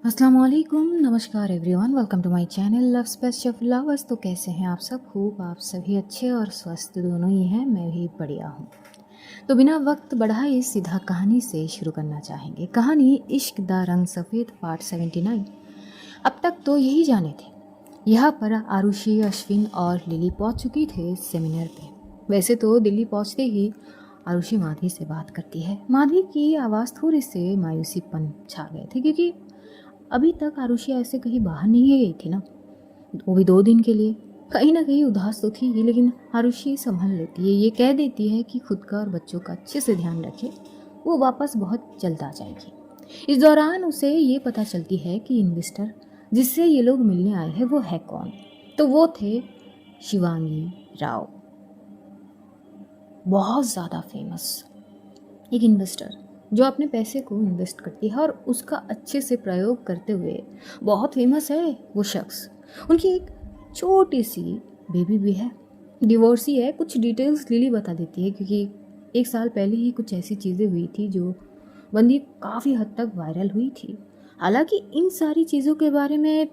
अस्सलाम वालेकुम, नमस्कार everyone, welcome to my channel love space of lovers. तो कैसे हैं आप सब? खूब आप सभी अच्छे और स्वस्थ दोनों ही हैं। मैं भी बढ़िया हूँ। तो बिना वक्त बढ़ाए सीधा कहानी से शुरू करना चाहेंगे। कहानी इश्क दा रंग सफ़ेद पार्ट 79। अब तक तो यही जाने थे। यहाँ पर आरुषि, अश्विन और लिली पहुँच चुकी थे सेमिनार पे। वैसे तो दिल्ली पहुँचते ही आरुषि माधवी से बात करती है। माधवी की आवाज़ थोड़ी से मायूसीपन छा गए थे, क्योंकि अभी तक आरुषि ऐसे कहीं बाहर नहीं गई थी ना, वो भी 2 दिन के लिए। कहीं ना कहीं उदास तो थी ही, लेकिन आरुषि संभल लेती है। ये कह देती है कि खुद का और बच्चों का अच्छे से ध्यान रखे, वो वापस बहुत जल्द आ जाएगी। इस दौरान उसे ये पता चलती है कि इन्वेस्टर जिससे ये लोग मिलने आए हैं वो है कौन। तो वो थे शिवांगी राव, बहुत ज़्यादा फेमस एक इन्वेस्टर जो अपने पैसे को इन्वेस्ट करती है और उसका अच्छे से प्रयोग करते हुए बहुत फेमस है वो शख्स। उनकी एक छोटी सी बेबी भी है, डिवोर्सी है। कुछ डिटेल्स लिली बता देती है, क्योंकि 1 साल पहले ही कुछ ऐसी चीज़ें हुई थी जो बंदी काफ़ी हद तक वायरल हुई थी। हालांकि इन सारी चीज़ों के बारे में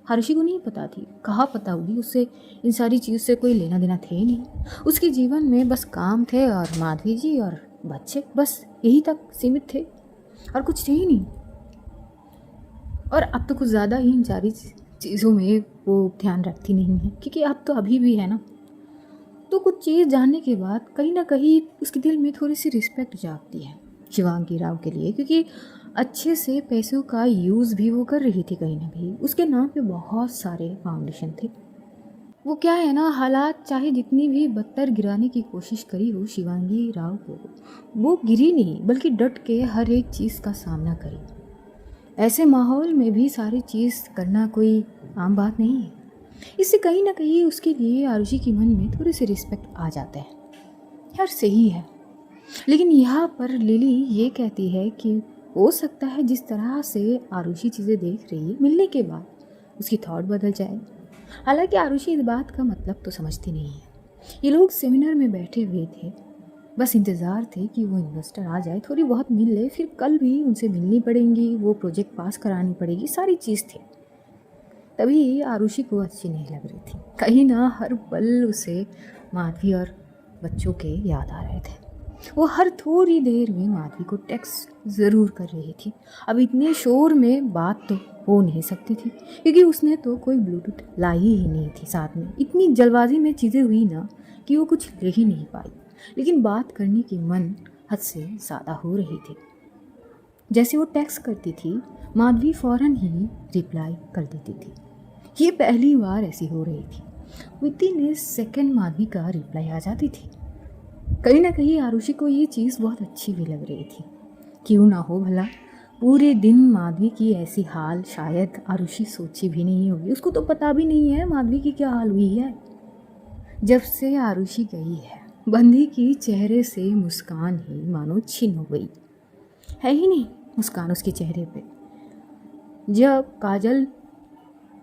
हर्षी को नहीं पता थी। कहाँ पता होगी उससे? इन सारी चीज़ से कोई लेना देना थे नहीं। उसके जीवन में बस काम थे और माधवी जी और बच्चे, बस यही तक सीमित थे और कुछ थे ही नहीं। और अब तो कुछ ज़्यादा ही इन सारी चीज़ों में वो ध्यान रखती नहीं है, क्योंकि अब तो अभी भी है ना। तो कुछ चीज़ जानने के बाद कहीं ना कहीं उसके दिल में थोड़ी सी रिस्पेक्ट जागती है शिवांगी राव के लिए, क्योंकि अच्छे से पैसों का यूज़ भी वो कर रही थी। कहीं ना कहीं उसके नाम पे बहुत सारे फाउंडेशन थे। वो क्या है ना, हालात चाहे जितनी भी बदतर गिराने की कोशिश करी हो शिवांगी राव को, वो गिरी नहीं, बल्कि डट के हर एक चीज़ का सामना करी। ऐसे माहौल में भी सारी चीज़ करना कोई आम बात नहीं है। इससे कहीं ना कहीं उसके लिए आरुषि के मन में थोड़ी सी रिस्पेक्ट आ जाता है। यार सही है। लेकिन यहाँ पर लिली ये कहती है कि हो सकता है जिस तरह से आरुषि चीज़ें देख रही है, मिलने के बाद उसकी थॉट बदल जाए। हालांकि आरुषि इस बात का मतलब तो समझती नहीं है। ये लोग सेमिनार में बैठे हुए थे, बस इंतज़ार थे कि वो इन्वेस्टर आ जाए, थोड़ी बहुत मिल ले, फिर कल भी उनसे मिलनी पड़ेंगी, वो प्रोजेक्ट पास करानी पड़ेगी, सारी चीज़ थी। तभी आरुषि को अच्छी नहीं लग रही थी। कहीं ना हर पल उसे माधवी और बच्चों के याद आ रहे थे। वो हर थोड़ी देर में माधवी को टेक्स्ट ज़रूर कर रही थी। अब इतने शोर में बात तो हो नहीं सकती थी, क्योंकि उसने तो कोई ब्लूटूथ लाई ही नहीं थी साथ में। इतनी जल्दबाजी में चीज़ें हुई ना कि वो कुछ ले ही नहीं पाई। लेकिन बात करने की मन हद से ज़्यादा हो रही थी। जैसे वो टेक्स्ट करती थी, माधवी फ़ौरन ही रिप्लाई कर देती थी। ये पहली बार ऐसी हो रही थी। With in A second Madhavi का रिप्लाई आ जाती थी। कहीं ना कहीं आरुषि को ये चीज़ बहुत अच्छी भी लग रही थी। क्यों ना हो भला, पूरे दिन माधवी की ऐसी हाल शायद आरुषि सोची भी नहीं होगी। उसको तो पता भी नहीं है माधवी की क्या हाल हुई है। जब से आरुषि गई है, बंदी की चेहरे से मुस्कान ही मानो छिन हो गई है ही नहीं मुस्कान उसके चेहरे पे। जब काजल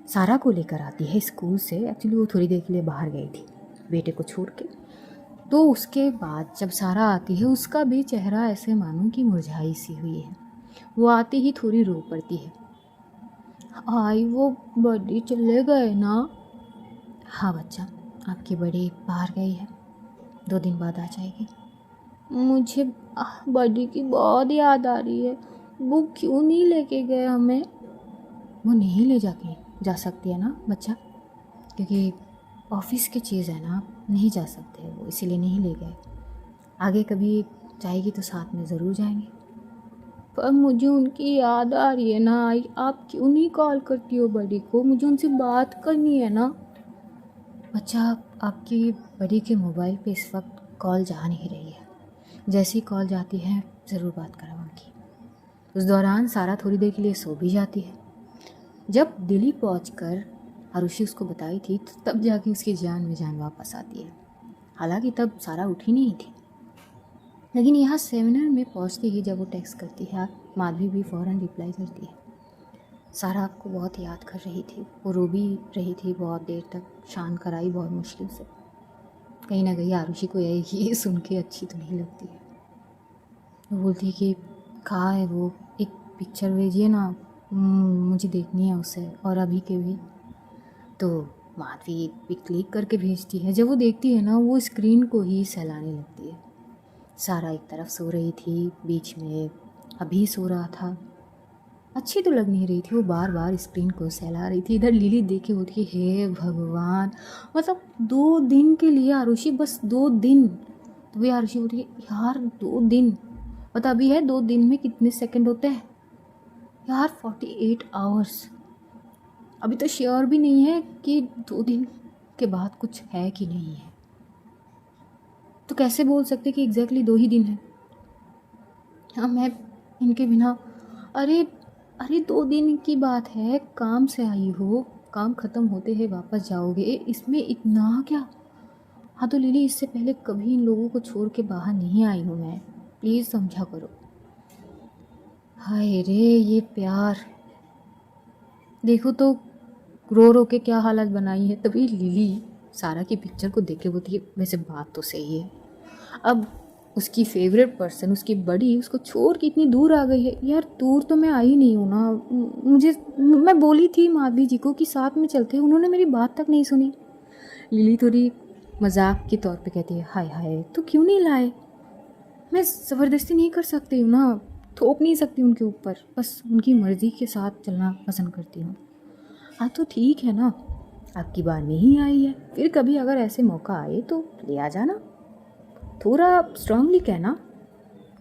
सारा को लेकर आती है स्कूल से, एक्चुअली वो थोड़ी देर के लिए बाहर गई थी बेटे को छोड़ के, तो उसके बाद जब सारा आती है, उसका भी चेहरा ऐसे मानो कि मुरझाई सी हुई है। वो आती ही थोड़ी रो पड़ती है। आई वो बड़ी चले गए ना? हाँ बच्चा, आपकी बड़ी बाहर गई है, 2 दिन बाद आ जाएगी। मुझे बड़ी की बहुत याद आ रही है। वो क्यों नहीं लेके गए हमें? वो नहीं ले जाके जा सकती है ना बच्चा, क्योंकि ऑफिस की चीज़ है ना, नहीं जा सकते वो, इसीलिए नहीं ले गए। आगे कभी जाएगी तो साथ में ज़रूर जाएंगे। पर मुझे उनकी याद आ रही है ना। आप क्यों नहीं कॉल करती हो बड़ी को? मुझे उनसे बात करनी है ना। बच्चा, आपकी बड़ी के मोबाइल पे इस वक्त कॉल जा नहीं रही है। जैसी कॉल जाती है ज़रूर बात कराऊंगी। उस दौरान सारा थोड़ी देर के लिए सो भी जाती है। जब दिल्ली पहुंचकर आरुषि उसको बताई थी, तो तब जाके उसकी जान में जान वापस आती है। हालांकि तब सारा उठी नहीं थी, लेकिन यहाँ सेमिनार में पहुँचते ही जब वो टेक्स्ट करती है, माधवी भी फ़ौरन रिप्लाई करती है। सारा आपको बहुत याद कर रही थी, वो रो भी रही थी बहुत देर तक, शांत कराई बहुत मुश्किल से। कहीं ना कहीं आरुषि को ये सुन के अच्छी तो नहीं लगती है। वो बोलती है कि कहाँ है वो, एक पिक्चर भेजिए ना, मुझे देखनी है उसे और अभी के भी। तो माधवी भी क्लिक करके भेजती है। जब वो देखती है ना, वो स्क्रीन को ही सहलाने लगती है। सारा एक तरफ सो रही थी, बीच में अभी सो रहा था। अच्छी तो लग नहीं रही थी, वो बार बार स्क्रीन को सहला रही थी। इधर लिली देखे होती है, हे भगवान, मतलब 2 दिन के लिए आरुषि, बस 2 दिन। तो वे आरुषि बोलती है यार 2 दिन, पता अभी है 2 दिन में कितने सेकंड होते हैं यार? 48 आवर्स। अभी तो श्योर भी नहीं है कि 2 दिन के बाद कुछ है कि नहीं है। तो कैसे बोल सकते कि एग्जैक्टली 2 ही दिन है? हाँ, मैं इनके बिना, अरे अरे 2 दिन की बात है, काम से आई हो, काम ख़त्म होते हैं वापस जाओगे, इसमें इतना क्या? हाँ तो लिली, इससे पहले कभी इन लोगों को छोड़ के बाहर नहीं आई हूँ मैं, प्लीज़ समझा करो। हाय रे ये प्यार, देखो तो रो रो के क्या हालत बनाई है। तभी लिली सारा की पिक्चर को देख के बोलती है वैसे बात तो सही है, अब उसकी फेवरेट पर्सन, उसकी बड़ी, उसको छोड़ के इतनी दूर आ गई है। यार दूर तो मैं आई नहीं हूँ ना, मैं बोली थी माधवी जी को कि साथ में चलते हैं, उन्होंने मेरी बात तक नहीं सुनी। लिली थोड़ी मजाक के तौर पे कहती है हाय हाय तो क्यों नहीं लाए? मैं ज़बरदस्ती नहीं कर सकती हूँ ना, थोप नहीं सकती उनके ऊपर, बस उनकी मर्ज़ी के साथ चलना पसंद करती हूँ। हाँ तो ठीक है ना, आपकी बार नहीं आई है, फिर कभी अगर ऐसे मौका आए तो ले आ जाना। थोड़ा स्ट्रांगली कहना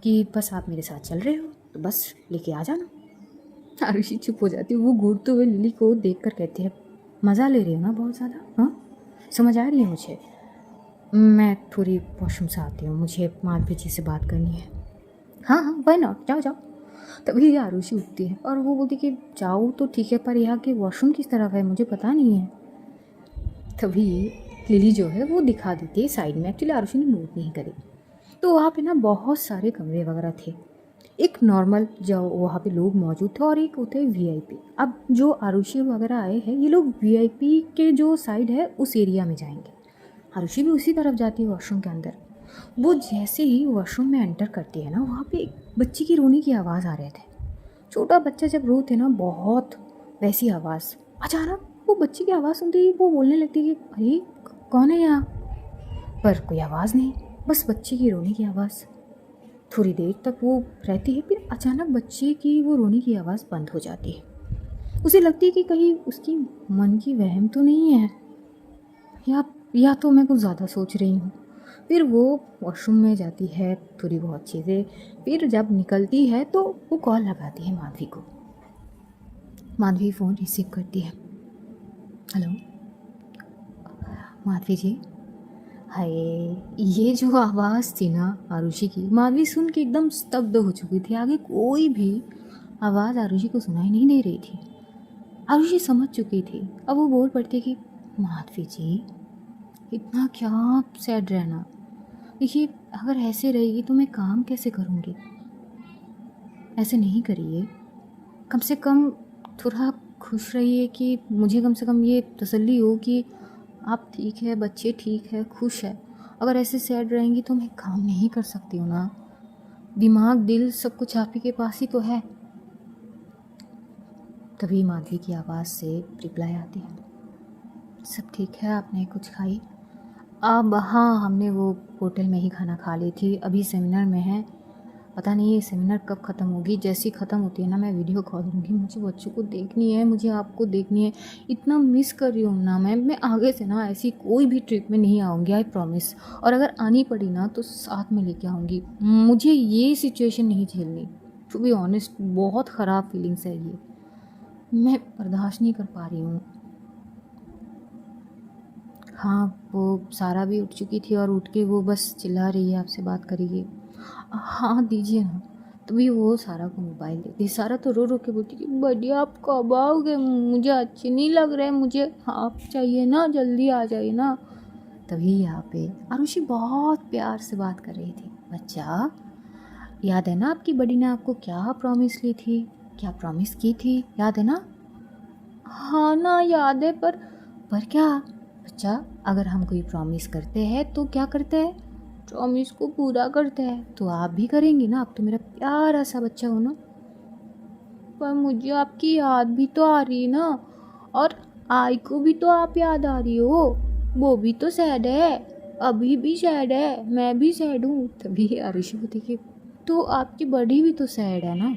कि बस आप मेरे साथ चल रहे हो तो बस लेके आ जाना। आरुषि चुप हो जाती है। वो घूरते हुए लिली को देख कर कहती है मज़ा ले रही हो ना बहुत ज़्यादा? हाँ समझ आ रही है मुझे, मैं थोड़ी वॉशरूम से आती हूँ, मुझे माधवी जी से बात करनी है। हाँ हाँ वाई नॉट, जाओ जाओ। तभी आरुषि उठती है और वो बोलती कि जाओ तो ठीक है, पर यहाँ के वॉशरूम किस तरफ है मुझे पता नहीं है। तभी लिली जो है वो दिखा देती है साइड में, एक्चुअली आरुषि ने नोट नहीं करी। तो वहाँ पे ना बहुत सारे कमरे वगैरह थे, एक नॉर्मल जो वहाँ पे लोग मौजूद थे और एक होते हैं वीआईपी। अब जो आरुषि वगैरह आए हैं ये लोग वीआईपी के जो साइड है उस एरिया में जाएंगे। आरुषि भी उसी तरफ जाती है वॉशरूम के अंदर। वो जैसे ही वॉशरूम में एंटर करती है ना, वहाँ पे एक बच्ची की रोने की आवाज़ आ रहे थे। छोटा बच्चा जब रोते ना बहुत वैसी आवाज़, अचानक वो बच्ची की आवाज़ सुनते ही वो बोलने लगती है कि अरे कौन है यहाँ? पर कोई आवाज़ नहीं, बस बच्ची की रोने की आवाज़। थोड़ी देर तक वो रहती है, फिर अचानक बच्चे की वो रोने की आवाज़ बंद हो जाती है। उसे लगती है कि कहीं उसकी मन की वहम तो नहीं है, या तो मैं कुछ ज़्यादा सोच रही हूँ। फिर वो वॉशरूम में जाती है, थोड़ी बहुत चीज़ें, फिर जब निकलती है तो वो कॉल लगाती है माधवी को। माधवी फ़ोन रिसीव करती है। हेलो माधवी जी। हाय, ये जो आवाज़ थी ना आरुषि की, माधवी सुन के एकदम स्तब्ध हो चुकी थी। आगे कोई भी आवाज़ आरुषि को सुनाई नहीं दे रही थी। आरुषि समझ चुकी थी। अब वो बोल पड़ती कि माधवी जी इतना क्या सैड रहना, देखिए अगर ऐसे रहेगी तो मैं काम कैसे करूँगी? ऐसे नहीं करिए, कम से कम थोड़ा खुश रहिए कि मुझे कम से कम ये तसल्ली हो कि आप ठीक है, बच्चे ठीक है, खुश है। अगर ऐसे सैड रहेंगी तो मैं काम नहीं कर सकती हूँ ना, दिमाग दिल सब कुछ आप ही के पास ही तो है। तभी माधवी की आवाज़ से रिप्लाई आती है, सब ठीक है, आपने कुछ खाई? अब हाँ, हमने वो होटल में ही खाना खा ली थी, अभी सेमिनार में है, पता नहीं ये सेमिनार कब ख़त्म होगी। जैसी ख़त्म होती है ना मैं वीडियो कॉल दूँगी, मुझे बच्चों को देखनी है, मुझे आपको देखनी है, इतना मिस कर रही हूँ ना मैं आगे से ना ऐसी कोई भी ट्रिप में नहीं आऊँगी, आई प्रॉमिस। और अगर आनी पड़ी ना तो साथ में लेके आऊँगी, मुझे ये सिचुएशन नहीं झेलनी। टू बी ऑनेस्ट बहुत ख़राब फीलिंग्स है ये, मैं बर्दाश्त नहीं कर पा रही हूँ। हाँ वो सारा भी उठ चुकी थी और उठ के वो बस चिल्ला रही है आपसे बात करेगी। हाँ दीजिए ना। तभी वो सारा को मोबाइल देती। सारा तो रो रो के बोलती कि बढ़िया आप कब आओगे, मुझे अच्छे नहीं लग रहे, मुझे आप चाहिए ना, जल्दी आ जाइए ना। तभी यहाँ पे आरुषि बहुत प्यार से बात कर रही थी। बच्चा याद है ना आपकी बड़ी ने आपको क्या प्रॉमिस ली थी, क्या प्रॉमिस की थी, याद है ना? हाँ ना याद है, पर क्या बच्चा, अगर हम कोई प्रॉमिस करते हैं तो क्या करते हैं, प्रॉमिस को पूरा करते हैं। तो आप भी करेंगी ना, आप तो मेरा प्यारा सा बच्चा हो ना। पर मुझे आपकी याद भी तो आ रही है ना, और आई को भी तो आप याद आ रही हो, वो भी तो सैड है, अभी भी सैड है, मैं भी सैड हूँ। तभी आरुषि को देखिए, तो आपकी बड़ी भी तो सैड है ना,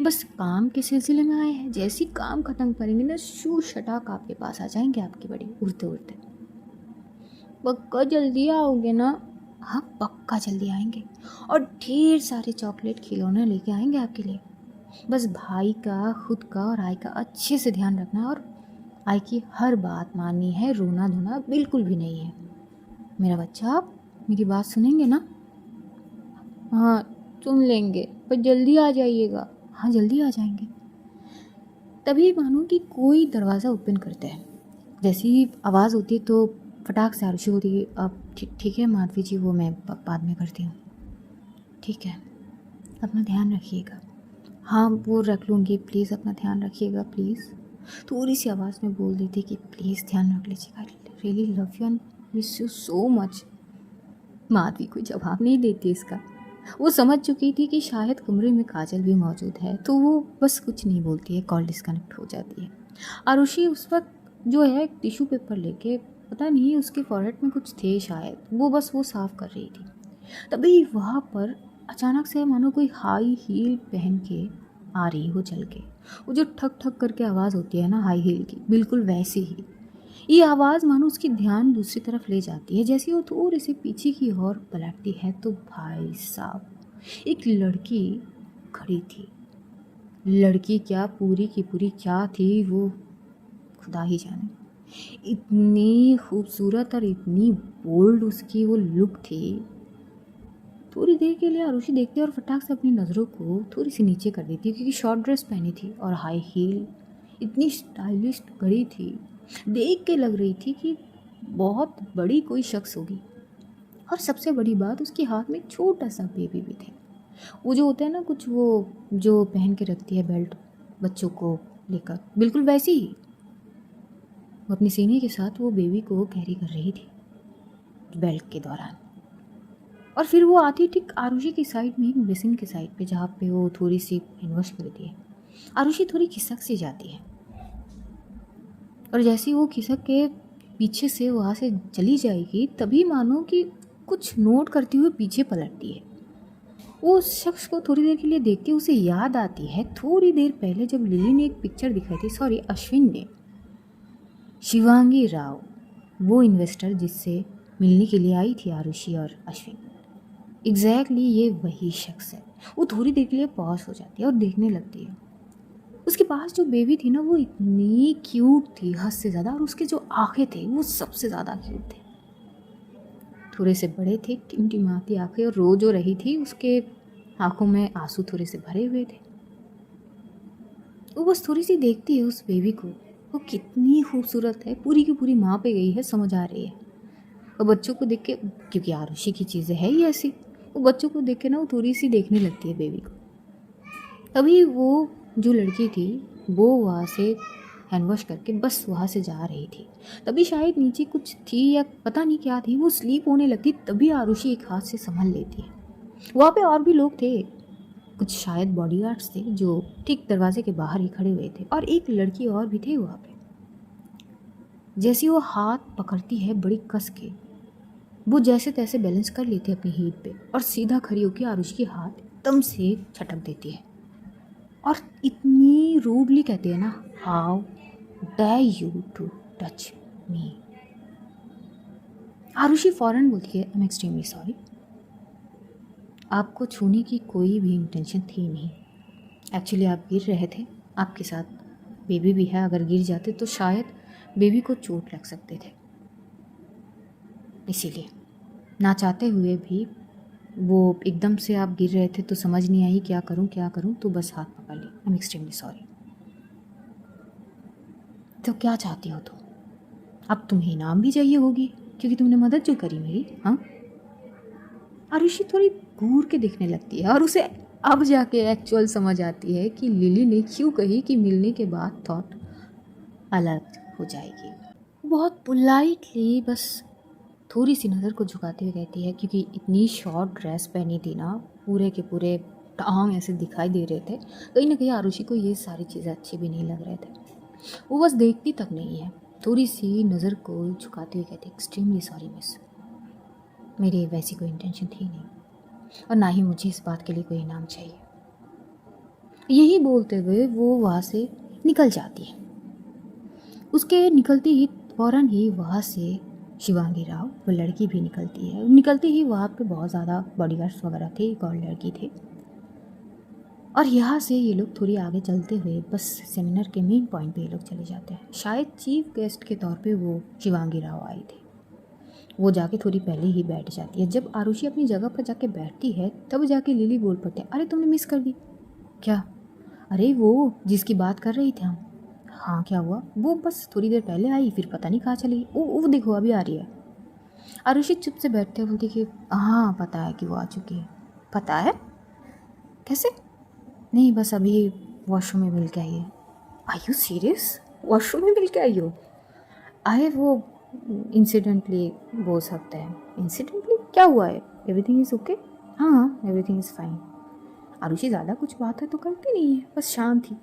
बस काम के सिलसिले में आए हैं, जैसे ही काम खत्म करेंगे ना शू शटाक आपके पास आ जाएंगे आपकी बड़ी उड़ते उड़ते। पक्का जल्दी आओगे ना? हाँ पक्का जल्दी आएंगे, और ढेर सारे चॉकलेट खिलौने लेके आएंगे आपके लिए। बस भाई का, खुद का और आई का अच्छे से ध्यान रखना है, और आई की हर बात माननी है, रोना धोना बिल्कुल भी नहीं है। मेरा बच्चा, आप मेरी बात सुनेंगे ना? हाँ सुन लेंगे, पर जल्दी आ जाइएगा। हाँ जल्दी आ जाएंगे। तभी मानो कि कोई दरवाज़ा ओपन करता है, जैसी ही आवाज़ होती है तो फटाक से आरुषि होती है, अब ठीक है माधवी जी, वो मैं बाद में करती हूँ। ठीक है, अपना ध्यान रखिएगा। हाँ वो रख लूँगी, प्लीज़ अपना ध्यान रखिएगा प्लीज़। थोड़ी सी आवाज़ में बोल देती कि प्लीज़ ध्यान रख लीजिएगा, I really love you and miss you so much. Madhavi कोई जवाब नहीं देती इसका, वो समझ चुकी थी कि शायद कमरे में काजल भी मौजूद है, तो वो बस कुछ नहीं बोलती है, कॉल डिस्कनेक्ट हो जाती है। आरुषि उस वक्त जो है टिश्यू पेपर लेके, पता नहीं उसके फॉरहेड में कुछ थे शायद, वो बस वो साफ़ कर रही थी। तभी वहाँ पर अचानक से मानो कोई हाई हील पहन के आ रही हो चल के, वो जो ठक ठक करके आवाज़ होती है ना हाई हील की, बिल्कुल वैसी ही ये आवाज़ मानो उसकी ध्यान दूसरी तरफ ले जाती है। जैसे वो थोड़ी सी पीछे की ओर पलटती है तो भाई साहब, एक लड़की खड़ी थी। लड़की क्या, पूरी की पूरी क्या थी वो खुदा ही जाने। इतनी खूबसूरत और इतनी बोल्ड उसकी वो लुक थी। थोड़ी देर के लिए आरुषि देखती और फटाक से अपनी नज़रों को थोड़ी सी नीचे कर देती, क्योंकि शॉर्ट ड्रेस पहनी थी और हाई हील इतनी स्टाइलिश घड़ी थी, देख के लग रही थी कि बहुत बड़ी कोई शख्स होगी। और सबसे बड़ी बात, उसके हाथ में एक छोटा सा बेबी भी थे, वो जो होता है ना कुछ, वो जो पहन के रखती है बेल्ट बच्चों को लेकर, बिल्कुल वैसी ही वो अपने सीने के साथ वो बेबी को कैरी कर रही थी बेल्ट के दौरान। और फिर वो आती ठीक आरुषि की साइड में, एक बेसिन के साइड पे, जहाँ पे वो थोड़ी सी इन्वेस्ट करती है। आरुषि थोड़ी खिसक सी जाती है, और जैसे ही वो खिसक के पीछे से वहाँ से चली जाएगी, तभी मानो कि कुछ नोट करते हुए पीछे पलटती है। वो उस शख्स को थोड़ी देर के लिए देख के उसे याद आती है, थोड़ी देर पहले जब लिली ने एक पिक्चर दिखाई थी, सॉरी अश्विन ने, शिवांगी राव, वो इन्वेस्टर जिससे मिलने के लिए आई थी आरुषि और अश्विन, एग्जैक्टली ये वही शख्स है। वो थोड़ी देर के लिए पॉज हो जाती है और देखने लगती है। उसके पास जो बेबी थी ना, वो इतनी क्यूट थी हद से ज़्यादा, और उसके जो आंखें थे वो सबसे ज़्यादा क्यूट थे। थोड़े से बड़े थे, टिमटिमाती आंखें, और रो जो रही थी उसके आंखों में आंसू थोड़े से भरे हुए थे। वो बस थोड़ी सी देखती है उस बेबी को, वो कितनी खूबसूरत है, पूरी की पूरी माँ पे गई है, समझ आ रही है। और बच्चों को देख के, क्योंकि आरुषि की चीज़ें है ही ऐसी, वो बच्चों को देख के ना वो थोड़ी सी देखने लगती है बेबी को। तभी वो जो लड़की थी वो वहाँ से हैंड वॉश करके बस वहाँ से जा रही थी। तभी शायद नीचे कुछ थी या पता नहीं क्या थी, वो स्लीप होने लगती, तभी आरुषि एक हाथ से संभल लेती है। वहाँ पे और भी लोग थे, कुछ शायद बॉडीगार्ड्स थे जो ठीक दरवाजे के बाहर ही खड़े हुए थे, और एक लड़की और भी थे वहाँ पे। जैसी वो हाथ पकड़ती है बड़ी कस के, वो जैसे तैसे बैलेंस कर लेती है अपनी हीट पे, और सीधा खड़ी होकर आरुषि के हाथ एकदम से छटक देती है, और इतनी रूडली कहती है ना, how dare you to touch me. Arushi फौरन बोलती है, आई एम एक्सट्रीमली सॉरी, आपको छूने की कोई भी इंटेंशन थी नहीं। एक्चुअली आप गिर रहे थे, आपके साथ बेबी भी है, अगर गिर जाते तो शायद बेबी को चोट लग सकते थे, इसीलिए ना चाहते हुए भी वो एकदम से आप गिर रहे थे तो समझ नहीं आई क्या करूं, तो बस हाथ पकड़ ली। I am extremely sorry. तो क्या चाहती हो तुम? अब तुम्हें इनाम भी चाहिए होगी, क्योंकि तुमने मदद जो करी मेरी। हाँ, आरुषि थोड़ी घूर के देखने लगती है, और उसे अब जाके एक्चुअल समझ आती है कि लिली ने क्यों कही कि मिलने के बाद थॉट अलग हो जाएगी। बहुत पोलाइटली बस थोड़ी सी नज़र को झुकाते हुए कहती है, क्योंकि इतनी शॉर्ट ड्रेस पहनी थी ना, पूरे के पूरे टांग ऐसे दिखाई दे रहे थे। कहीं ना कहीं आरुषि को ये सारी चीज़ें अच्छी भी नहीं लग रहे थे। वो बस देखती तक नहीं है, थोड़ी सी नज़र को झुकाते हुए कहती, एक्सट्रीमली सॉरी मिस, मेरी वैसी कोई इंटेंशन थी नहीं, और ना ही मुझे इस बात के लिए कोई इनाम चाहिए। यही बोलते हुए वो वहाँ से निकल जाती है। उसके निकलते ही फ़ौरन ही वहाँ से शिवांगी राव, वो लड़की भी निकलती है। निकलते ही वहाँ पे बहुत ज़्यादा बॉडीगार्ड्स वगैरह थे, एक और लड़की थे, और यहाँ से ये लोग थोड़ी आगे चलते हुए बस सेमिनार के मेन पॉइंट पे ये लोग चले जाते हैं। शायद चीफ गेस्ट के तौर पे वो शिवांगी राव आई थी। वो जाके थोड़ी पहले ही बैठ जाती है। जब आरुषि अपनी जगह पर जाके बैठती है तब जाके लिली बोल पड़ती है, अरे तुमने मिस कर दी क्या? अरे वो जिसकी बात कर रही थे हम। हाँ क्या हुआ? वो बस थोड़ी देर पहले आई, फिर पता नहीं कहाँ चली। वो देखो अभी आ रही है। आरुषि चुप से बैठते हुए बोलती कि हाँ पता है कि वो आ चुकी है। पता है? कैसे? नहीं बस अभी वॉशरूम में मिल के आई है। Are you serious? वॉशरूम में मिल के आई हो? आए वो इंसिडेंटली बोल सकते हैं। इंसिडेंटली क्या हुआ है? Everything is okay? हाँ एवरीथिंग इज़ फाइन। आरुषि ज़्यादा कुछ बात है तो करती नहीं है, बस शांत थी।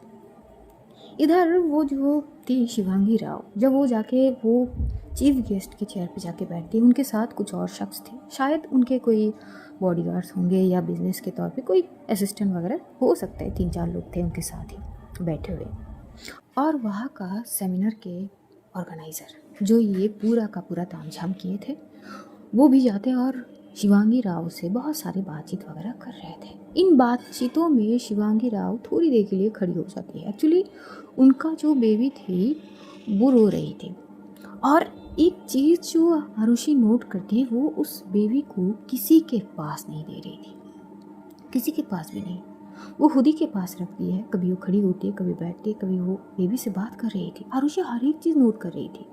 इधर वो जो थी शिवांगी राव, जब वो जाके वो चीफ गेस्ट के चेयर पे जाके बैठती, उनके साथ कुछ और शख्स थे, शायद उनके कोई बॉडीगार्ड्स होंगे या बिजनेस के तौर पे कोई असिस्टेंट वगैरह हो सकता है। 3-4 लोग थे उनके साथ ही बैठे हुए। और वहाँ का सेमिनार के ऑर्गेनाइज़र जो ये पूरा का पूरा तामझाम किए थे, वो भी जाते और शिवांगी राव से बहुत सारी बातचीत वगैरह कर रहे थे। इन बातचीतों में शिवांगी राव थोड़ी देर के लिए खड़ी हो जाती है। एक्चुअली उनका जो बेबी थी वो रो रही थी, और एक चीज़ जो आरुषि नोट करती है, वो उस बेबी को किसी के पास नहीं दे रही थी, किसी के पास भी नहीं। वो खुद ही के पास रखती है। कभी वो खड़ी होती है, कभी बैठती है, कभी वो बेबी से बात कर रही थी। आरुषि हर एक चीज़ नोट कर रही थी।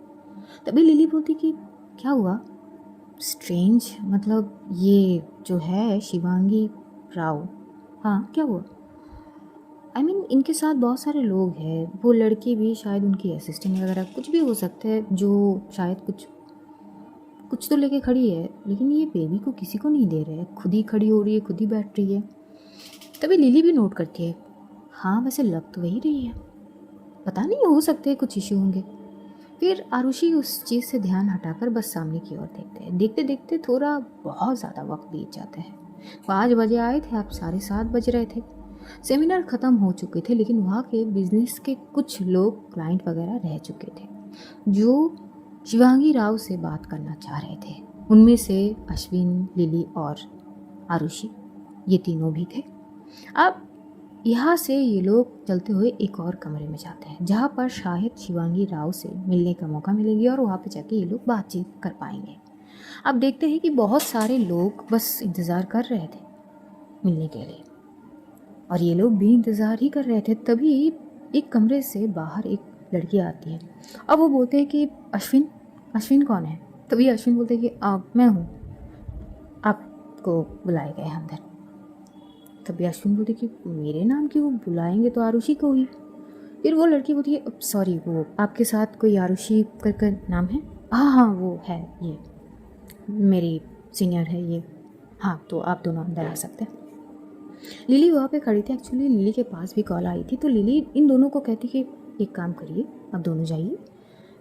तभी लिली बोलती कि क्या हुआ? स्ट्रेंज, मतलब ये जो है शिवांगी राव, हाँ क्या हुआ? आई मीन इनके साथ बहुत सारे लोग हैं, वो लड़की भी शायद उनकी असिस्टेंट वगैरह कुछ भी हो सकता है, जो शायद कुछ कुछ तो लेके खड़ी है, लेकिन ये बेबी को किसी को नहीं दे रहे हैं, खुद ही खड़ी हो रही है, खुद ही बैठ रही है। तभी लिली भी नोट करती है, हाँ वैसे लग तो वही रही है, पता नहीं हो सकते कुछ इश्यू होंगे। फिर आरुषि उस चीज़ से ध्यान हटाकर बस सामने की ओर देखते हैं। देखते देखते थोड़ा बहुत ज़्यादा वक्त बीत जाता है। 5 बजे आए थे, अब 7:30 बज रहे थे। सेमिनार ख़त्म हो चुके थे, लेकिन वहाँ के बिजनेस के कुछ लोग, क्लाइंट वगैरह रह चुके थे जो शिवांगी राव से बात करना चाह रहे थे। उनमें से अश्विन, लिली और आरुषि, ये तीनों भी थे। अब यहाँ से ये लोग चलते हुए एक और कमरे में जाते हैं, जहाँ पर शायद शिवांगी राव से मिलने का मौका मिलेगी और वहाँ पे जाके ये लोग बातचीत कर पाएंगे। अब देखते हैं कि बहुत सारे लोग बस इंतज़ार कर रहे थे मिलने के लिए, और ये लोग भी इंतज़ार ही कर रहे थे। तभी एक कमरे से बाहर एक लड़की आती है। अब वो बोलते हैं कि अश्विन, अश्विन कौन है? तभी अश्विन बोलते हैं कि मैं हूँ, आपको बुलाए गए हैं अंदर। तभी अश्विन बोलते कि मेरे नाम क्यों बुलाएंगे, तो आरुषि को ही। फिर वो लड़की बोलती है, सॉरी वो आपके साथ कोई आरुषि कर नाम है? हाँ हाँ वो है, ये मेरी सीनियर है ये, हाँ तो आप दोनों अंदर आ सकते हैं। लिली वहाँ पे खड़ी थी। एक्चुअली लिली के पास भी कॉल आई थी, तो लिली इन दोनों को कहती कि एक काम करिए, आप दोनों जाइए,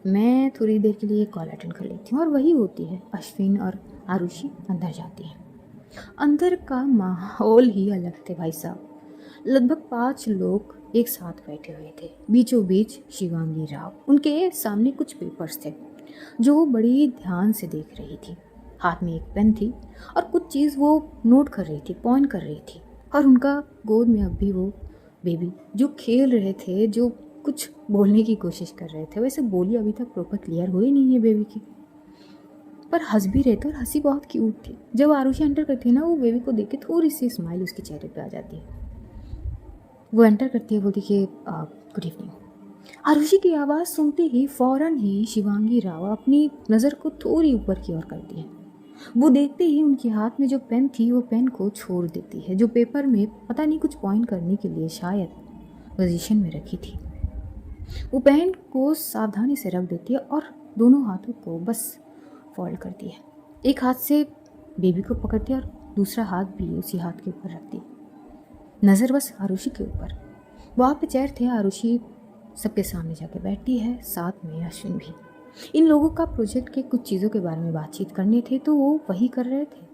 मैं थोड़ी देर के लिए कॉल अटेंड कर लेती हूँ। और वही होती है, अश्विन और आरुषि अंदर जाती हैं। अंदर का माहौल ही अलग थे भाई साहब। लगभग 5 लोग एक साथ बैठे हुए थे। बीचों बीच शिवांगी राव, उनके सामने कुछ पेपर्स थे जो वो बड़ी ध्यान से देख रही थी। हाथ में एक पेन थी और कुछ चीज़ वो नोट कर रही थी, पॉइंट कर रही थी। और उनका गोद में अब भी वो बेबी जो खेल रहे थे, जो कुछ बोलने की कोशिश कर रहे थे। वैसे बोली अभी तक प्रॉपर क्लियर हुई नहीं है बेबी की, पर हंस भी रहे थे, और हंसी बहुत क्यूट थी। जब आरुषि एंटर करती है ना, वो बेबी को देख के थोड़ी सी स्माइल उसके चेहरे पे आ जाती है। वो एंटर करती है, बोलती है गुड इवनिंग। आरुषि की आवाज़ सुनते ही फ़ौरन ही शिवांगी राव अपनी नज़र को थोड़ी ऊपर की ओर करती है। वो देखते ही उनके हाथ में जो पेन थी, वो पेन को छोड़ देती है, जो पेपर में पता नहीं कुछ पॉइंट करने के लिए शायद पोजीशन में रखी थी। वो पेन को सावधानी से रख देती है और दोनों हाथों को बस फोल्ड करती है। एक हाथ से बेबी को पकड़ती है और दूसरा हाथ भी उसी हाथ के ऊपर रखती है। नज़र बस आरुषि के ऊपर। वहाँ पे चेयर थे, आरुषि सबके सामने जाके बैठती है, साथ में अश्विन भी। इन लोगों का प्रोजेक्ट के कुछ चीज़ों के बारे में बातचीत करने थे, तो वो वही कर रहे थे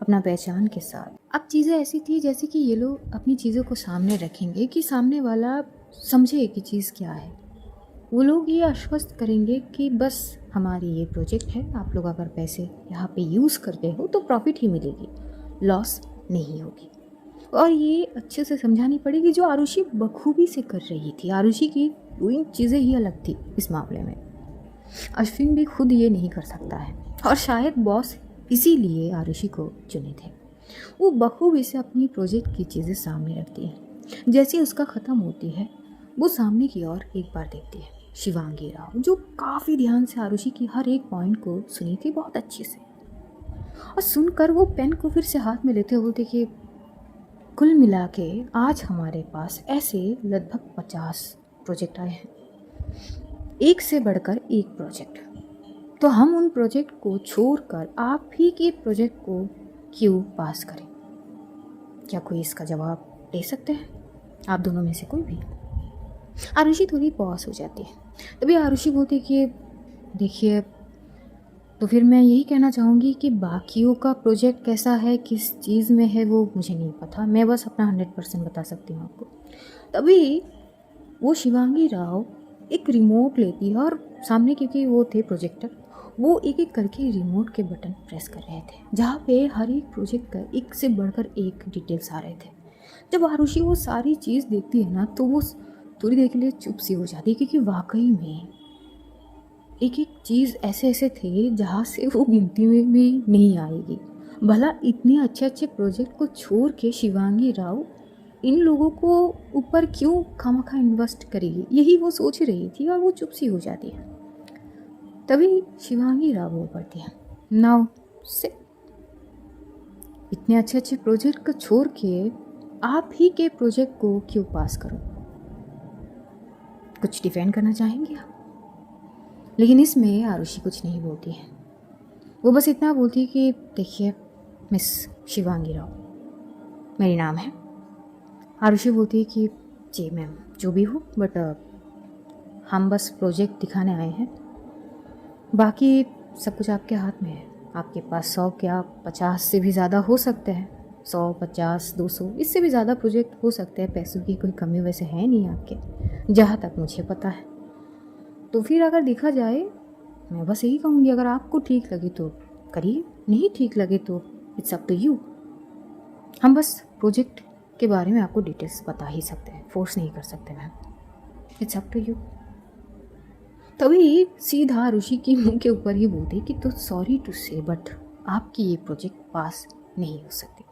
अपना पहचान के साथ। अब चीज़ें ऐसी थी जैसे कि ये लोग अपनी चीज़ों को सामने रखेंगे कि सामने वाला समझे कि चीज़ क्या है। वो लोग ये आश्वस्त करेंगे कि बस हमारी ये प्रोजेक्ट है, आप लोग अगर पैसे यहाँ पे यूज़ करते हो तो प्रॉफिट ही मिलेगी, लॉस नहीं होगी। और ये अच्छे से समझानी पड़ेगी, जो आरुषि बखूबी से कर रही थी। आरुषि की डूइंग चीज़ें ही अलग थी इस मामले में। अश्विन भी खुद ये नहीं कर सकता है, और शायद बॉस इसीलिए आरुषि को चुने थे। वो बखूबी से अपनी प्रोजेक्ट की चीज़ें सामने रखती है। जैसे उसका ख़त्म होती है, वो सामने की ओर एक बार देखती है। शिवांगी राव, जो काफ़ी ध्यान से आरुषि की हर एक पॉइंट को सुनी थी बहुत अच्छे से, और सुनकर वो पेन को फिर से हाथ में लेते हुए देखिए, कुल मिला के आज हमारे पास ऐसे लगभग 50 प्रोजेक्ट आए हैं, एक से बढ़कर एक प्रोजेक्ट। तो हम उन प्रोजेक्ट को छोड़कर आप ही के प्रोजेक्ट को क्यों पास करें? क्या कोई इसका जवाब दे सकते हैं? आप दोनों में से कोई भी? आरुषि थोड़ी पॉज हो जाती है। तभी आरुषि बोलती है कि देखिए, तो फिर मैं यही कहना चाहूँगी कि बाकियों का प्रोजेक्ट कैसा है, किस चीज़ में है, वो मुझे नहीं पता। मैं बस अपना 100% बता सकती हूँ आपको। तभी वो शिवांगी राव एक रिमोट लेती है, और सामने क्योंकि वो थे प्रोजेक्टर, वो एक एक करके रिमोट के बटन प्रेस कर रहे थे, जहाँ पे हर एक प्रोजेक्ट का एक से बढ़कर एक डिटेल्स आ रहे थे। जब आरुषि वो सारी चीज़ देखती है ना, तो वो थोड़ी देर के लिए चुप सी हो जाती है, क्योंकि वाकई में एक एक चीज़ ऐसे ऐसे थे जहाँ से वो गिनती में नहीं आएगी। भला इतने अच्छे अच्छे प्रोजेक्ट को छोड़ के शिवांगी राव इन लोगों को ऊपर क्यों खामखा इन्वेस्ट करेगी, यही वो सोच रही थी, और वो चुप सी हो जाती है। तभी शिवांगी राव बोल पड़ती है, नाउ से इतने अच्छे अच्छे प्रोजेक्ट को छोड़ के आप ही के प्रोजेक्ट को क्यों पास करो? कुछ डिफेंड करना चाहेंगे आप? लेकिन इसमें आरुषि कुछ नहीं बोलती है। वो बस इतना बोलती है कि देखिए मिस शिवांगी राव, मेरी नाम है। आरुषि बोलती है कि जी मैम, जो भी हो, बट हम बस प्रोजेक्ट दिखाने आए हैं, बाकी सब कुछ आपके हाथ में है। आपके पास 100 क्या 50 से भी ज़्यादा हो सकते हैं, 100 50 200 इससे भी ज़्यादा प्रोजेक्ट हो सकते हैं। पैसों की कोई कमी वैसे है नहीं आपके, जहाँ तक मुझे पता है। तो फिर अगर देखा जाए, मैं बस यही कहूँगी, अगर आपको ठीक लगे तो करिए, नहीं ठीक लगे तो इट्स अप टू यू। हम बस प्रोजेक्ट के बारे में आपको डिटेल्स बता ही सकते हैं, फोर्स नहीं कर सकते ma'am. It's up to you. तभी सीधा ऋषि के मुंह के ऊपर ही बोलते कि तो सॉरी टू से, बट आपकी ये प्रोजेक्ट पास नहीं हो सकती।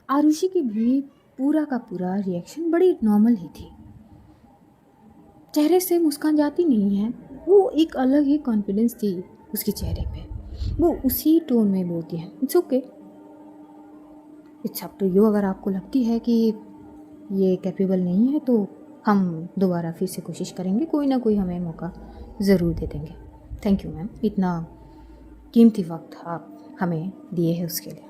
आरुषि की भी पूरा का पूरा रिएक्शन बड़ी नॉर्मल ही थी, चेहरे से मुस्कान जाती नहीं है। वो एक अलग ही कॉन्फिडेंस थी उसके चेहरे पे। वो उसी टोन में बोलती है, it's okay, it's up to you. अगर आपको लगती है कि ये कैपेबल नहीं है तो हम दोबारा फिर से कोशिश करेंगे, कोई ना कोई हमें मौका ज़रूर दे देंगे। थैंक यू मैम, इतना कीमती वक्त आप हमें दिए हैं उसके लिए।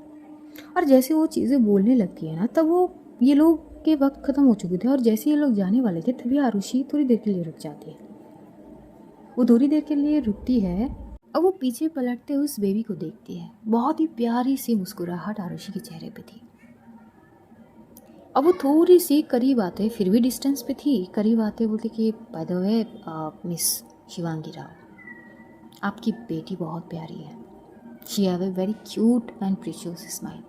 और जैसे वो चीज़ें बोलने लगती है ना, तब वो ये लोग के वक्त ख़त्म हो चुके थे, और जैसे ये लोग जाने वाले थे तभी आरुषि थोड़ी देर के लिए रुक जाती है। वो थोड़ी देर के लिए रुकती है, और वो पीछे पलटते उस बेबी को देखती है। बहुत ही प्यारी सी मुस्कुराहट आरुषि के चेहरे पे थी। अब वो थोड़ी सी करीब आते, फिर भी डिस्टेंस पे थी, करीब आते बोलते कि by the way miss Shivangi Rao, आपकी बेटी बहुत प्यारी है। She have a very cute and precious smile,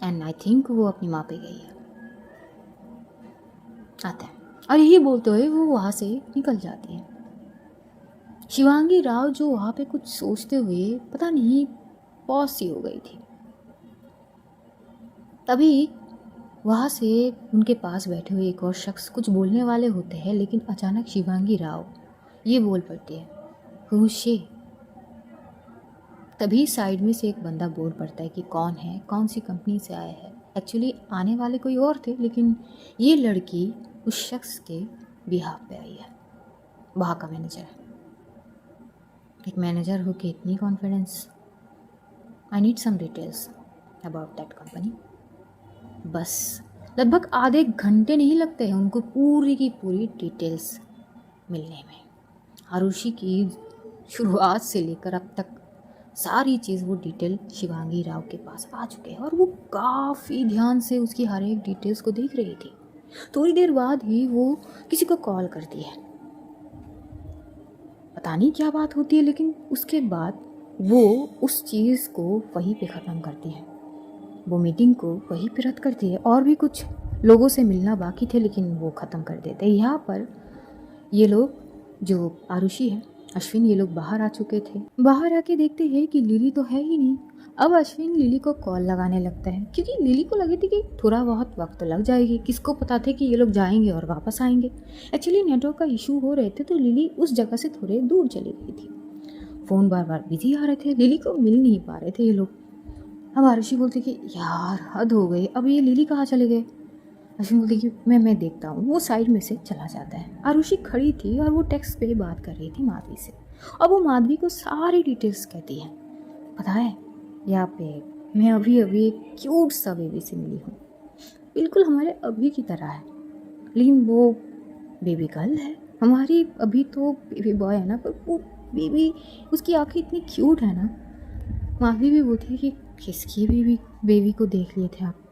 and I think वो अपनी माँ पे गई है। आता है, और यही बोलते हुए वो वहाँ से निकल जाती है। शिवांगी राव जो वहाँ पे कुछ सोचते हुए पता नहीं पॉज सी हो गई थी। तभी वहाँ से उनके पास बैठे हुए एक और शख्स कुछ बोलने वाले होते हैं, लेकिन अचानक शिवांगी राव ये बोल पड़ती है, हू शी। तभी साइड में से एक बंदा बोल पड़ता है कि कौन है, कौन सी कंपनी से आया है। एक्चुअली आने वाले कोई और थे, लेकिन ये लड़की उस शख्स के बिहाफ पे आई है। वहाँ का मैनेजर है। एक मैनेजर हो के इतनी confidence. I need some details about that company. बस लगभग आधे घंटे नहीं लगते हैं उनको पूरी की पूरी डिटेल्स मिलने में। आरुषि की शुरुआत से लेकर अब तक सारी चीज़ वो डिटेल शिवांगी राव के पास आ चुके हैं और वो काफ़ी ध्यान से उसकी हर एक डिटेल्स को देख रही थी। थोड़ी देर बाद ही वो किसी को कॉल करती है, पता नहीं क्या बात होती है, लेकिन उसके बाद वो उस चीज़ को वहीं पे ख़त्म करती है। वो मीटिंग को वहीं पे रद्द करती है। और भी कुछ लोगों से मिलना बाकी थे लेकिन वो ख़त्म कर देते हैं। यहाँ पर ये लोग जो आरुषि है, अश्विन, ये लोग बाहर आ चुके थे। बाहर आके देखते हैं कि लिली तो है ही नहीं। अब अश्विन लिली को कॉल लगाने लगता है क्योंकि लिली को लगी थी कि थोड़ा बहुत वक्त तो लग जाएगी। किसको पता था कि ये लोग जाएंगे और वापस आएंगे। एक्चुअली नेटवर्क का इशू हो रहे थे तो लिली उस जगह से थोड़े दूर चली गई थी। फ़ोन बार बार बिजी आ रहे थे, लिली को मिल नहीं पा रहे थे ये लोग। अब आरुषि बोलती कि यार हद हो गई, अब ये लिली कहाँ चले गए। अश्विन बोलती कि मैं देखता हूँ। वो साइड में से चला जाता है। आरुषि खड़ी थी और वो टेक्स्ट पे बात कर रही थी माधवी से। अब वो माधवी को सारी डिटेल्स कहती है। पता है, यहाँ पे मैं अभी अभी एक क्यूट सा बेबी से मिली हूँ, बिल्कुल हमारे अभी की तरह है, लेकिन वो बेबी गर्ल है। हमारी अभी तो बेबी बॉय है ना, पर वो बेबी, उसकी आँखें इतनी क्यूट है ना। माधवी भी बोलती है कि किसकी बेबी को देख लिए थे आप।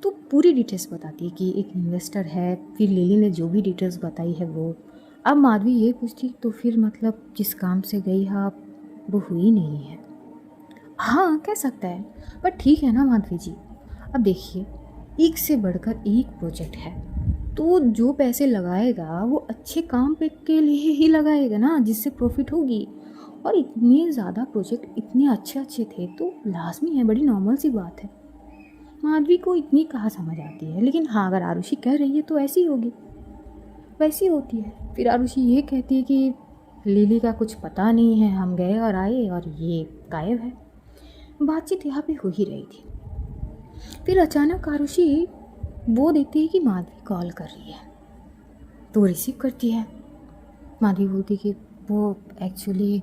तो पूरी डिटेल्स बताती है कि एक इन्वेस्टर है। फिर लिली ने जो भी डिटेल्स बताई है वो। अब माधवी ये पूछती तो फिर मतलब जिस काम से गई है आप, वो हुई नहीं है। हाँ कह सकता है, पर ठीक है ना माधवी जी। अब देखिए, एक से बढ़कर एक प्रोजेक्ट है तो जो पैसे लगाएगा वो अच्छे काम पे के लिए ही लगाएगा ना, जिससे प्रॉफिट होगी। और इतने ज़्यादा प्रोजेक्ट इतने अच्छे अच्छे थे तो लाजमी है, बड़ी नॉर्मल सी बात है। माधवी को इतनी कहाँ समझ आती है, लेकिन हाँ अगर आरुषि कह रही है तो ऐसी होगी, वैसी होती है। फिर आरुषि ये कहती है कि लिली का कुछ पता नहीं है, हम गए और आए और ये गायब है। बातचीत यहाँ पे हो ही रही थी। फिर अचानक आरुषि वो देखती है कि माधवी कॉल कर रही है तो रिसीव करती है। माधवी बोलती है कि वो एक्चुअली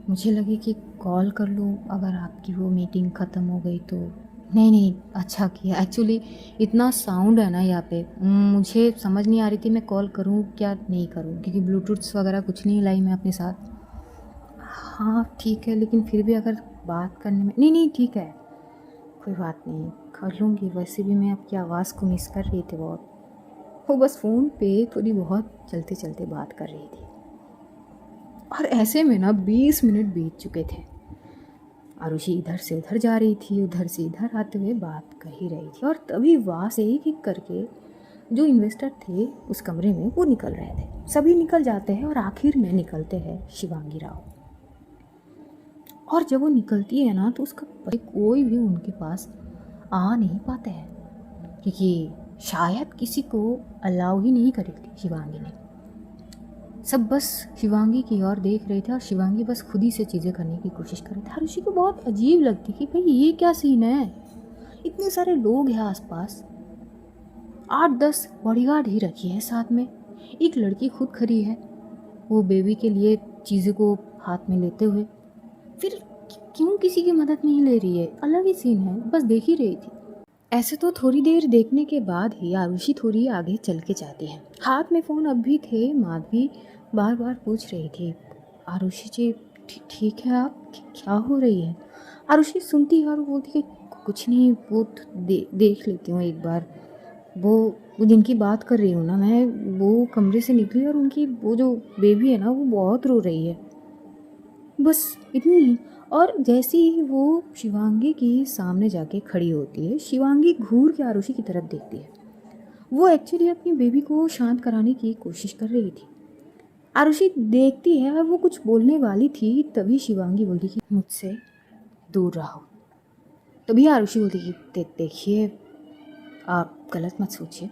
मुझे लगे कि कॉल कर लूँ अगर आपकी वो मीटिंग ख़त्म हो गई तो। नहीं अच्छा किया। एक्चुअली इतना साउंड है ना यहाँ पे, मुझे समझ नहीं आ रही थी मैं कॉल करूँ क्या नहीं करूँ, क्योंकि ब्लूटूथ वगैरह कुछ नहीं लाई मैं अपने साथ। हाँ ठीक है, लेकिन फिर भी अगर बात करने में, नहीं ठीक है कोई बात नहीं, कर लूँगी। वैसे भी मैं आपकी आवाज़ को मिस कर रही थी बहुत। वो बस फ़ोन पे थोड़ी बहुत चलते चलते बात कर रही थी और ऐसे में ना 20 मिनट बीत चुके थे। आरुषि इधर से उधर जा रही थी, उधर से इधर आते हुए बात कर ही रही थी। और तभी वहाँ से एक एक करके जो इन्वेस्टर थे उस कमरे में वो निकल रहे थे। सभी निकल जाते हैं और आखिर में निकलते हैं शिवांगी राव। और जब वो निकलती है ना तो उसका कोई भी उनके पास आ नहीं पाते हैं, क्योंकि शायद किसी को अलाउ ही नहीं करी थी शिवांगी ने। सब बस शिवांगी की ओर देख रहे थे और शिवांगी बस खुद ही से चीज़ें करने की कोशिश कर रही थी। आरुषि को बहुत अजीब लगती कि भाई ये क्या सीन है, इतने सारे लोग हैं आसपास, 8-10 बॉडीगार्ड ही रखी है साथ में, एक लड़की खुद खड़ी है वो बेबी के लिए चीज़ों को हाथ में लेते हुए। फिर क्यों किसी की मदद नहीं ले रही है, अलग ही सीन है, बस देख ही रही थी। ऐसे तो थोड़ी देर देखने के बाद ही आरुषि थोड़ी आगे चल के जाती है। हाथ में फ़ोन अब भी थे। माधवी बार बार पूछ रही थी, आरुषि जी ठीक है आप, क्या हो रही है। आरुषि सुनती है और बोलती है कुछ नहीं, वो देख लेती हूँ एक बार, वो जिनकी बात कर रही हूँ ना मैं, वो कमरे से निकली और उनकी वो जो बेबी है ना वो बहुत रो रही है, बस इतनी ही। और जैसे ही वो शिवांगी के सामने जाके खड़ी होती है, शिवांगी घूर के आरुषि की तरफ देखती है। वो एक्चुअली अपनी बेबी को शांत कराने की कोशिश कर रही थी। आरुषि देखती है और वो कुछ बोलने वाली थी, तभी शिवांगी बोलती कि मुझसे दूर रहो। तभी आरुषि बोलती कि देखिए आप गलत मत सोचिए,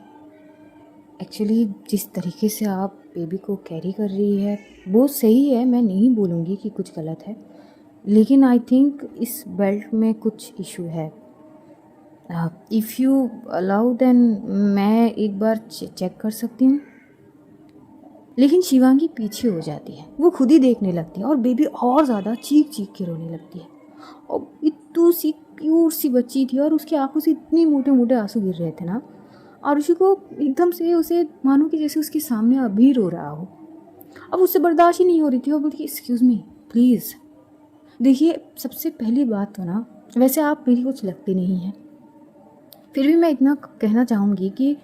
एक्चुअली जिस तरीके से आप बेबी को कैरी कर रही है वो सही है, मैं नहीं बोलूँगी कि कुछ गलत है, लेकिन आई थिंक इस बेल्ट में कुछ इशू है। इफ़ यू अलाउ देन मैं एक बार चेक कर सकती हूँ। लेकिन शिवांगी पीछे हो जाती है, वो खुद ही देखने लगती है और बेबी और ज़्यादा चीख चीख के रोने लगती है। और इतनी सी क्यूट सी बच्ची थी और उसकी आंखों से इतने मोटे मोटे आंसू गिर रहे थे ना, आरुषि को एकदम से उसे मानो कि जैसे उसके सामने अभी रो रहा हो। अब उससे बर्दाश्त ही नहीं हो रही थी और बोलती एक्सक्यूज़ मी प्लीज़। देखिए सबसे पहली बात तो ना, वैसे आप मेरी कुछ लगती नहीं है, फिर भी मैं इतना कहना चाहूँगी कि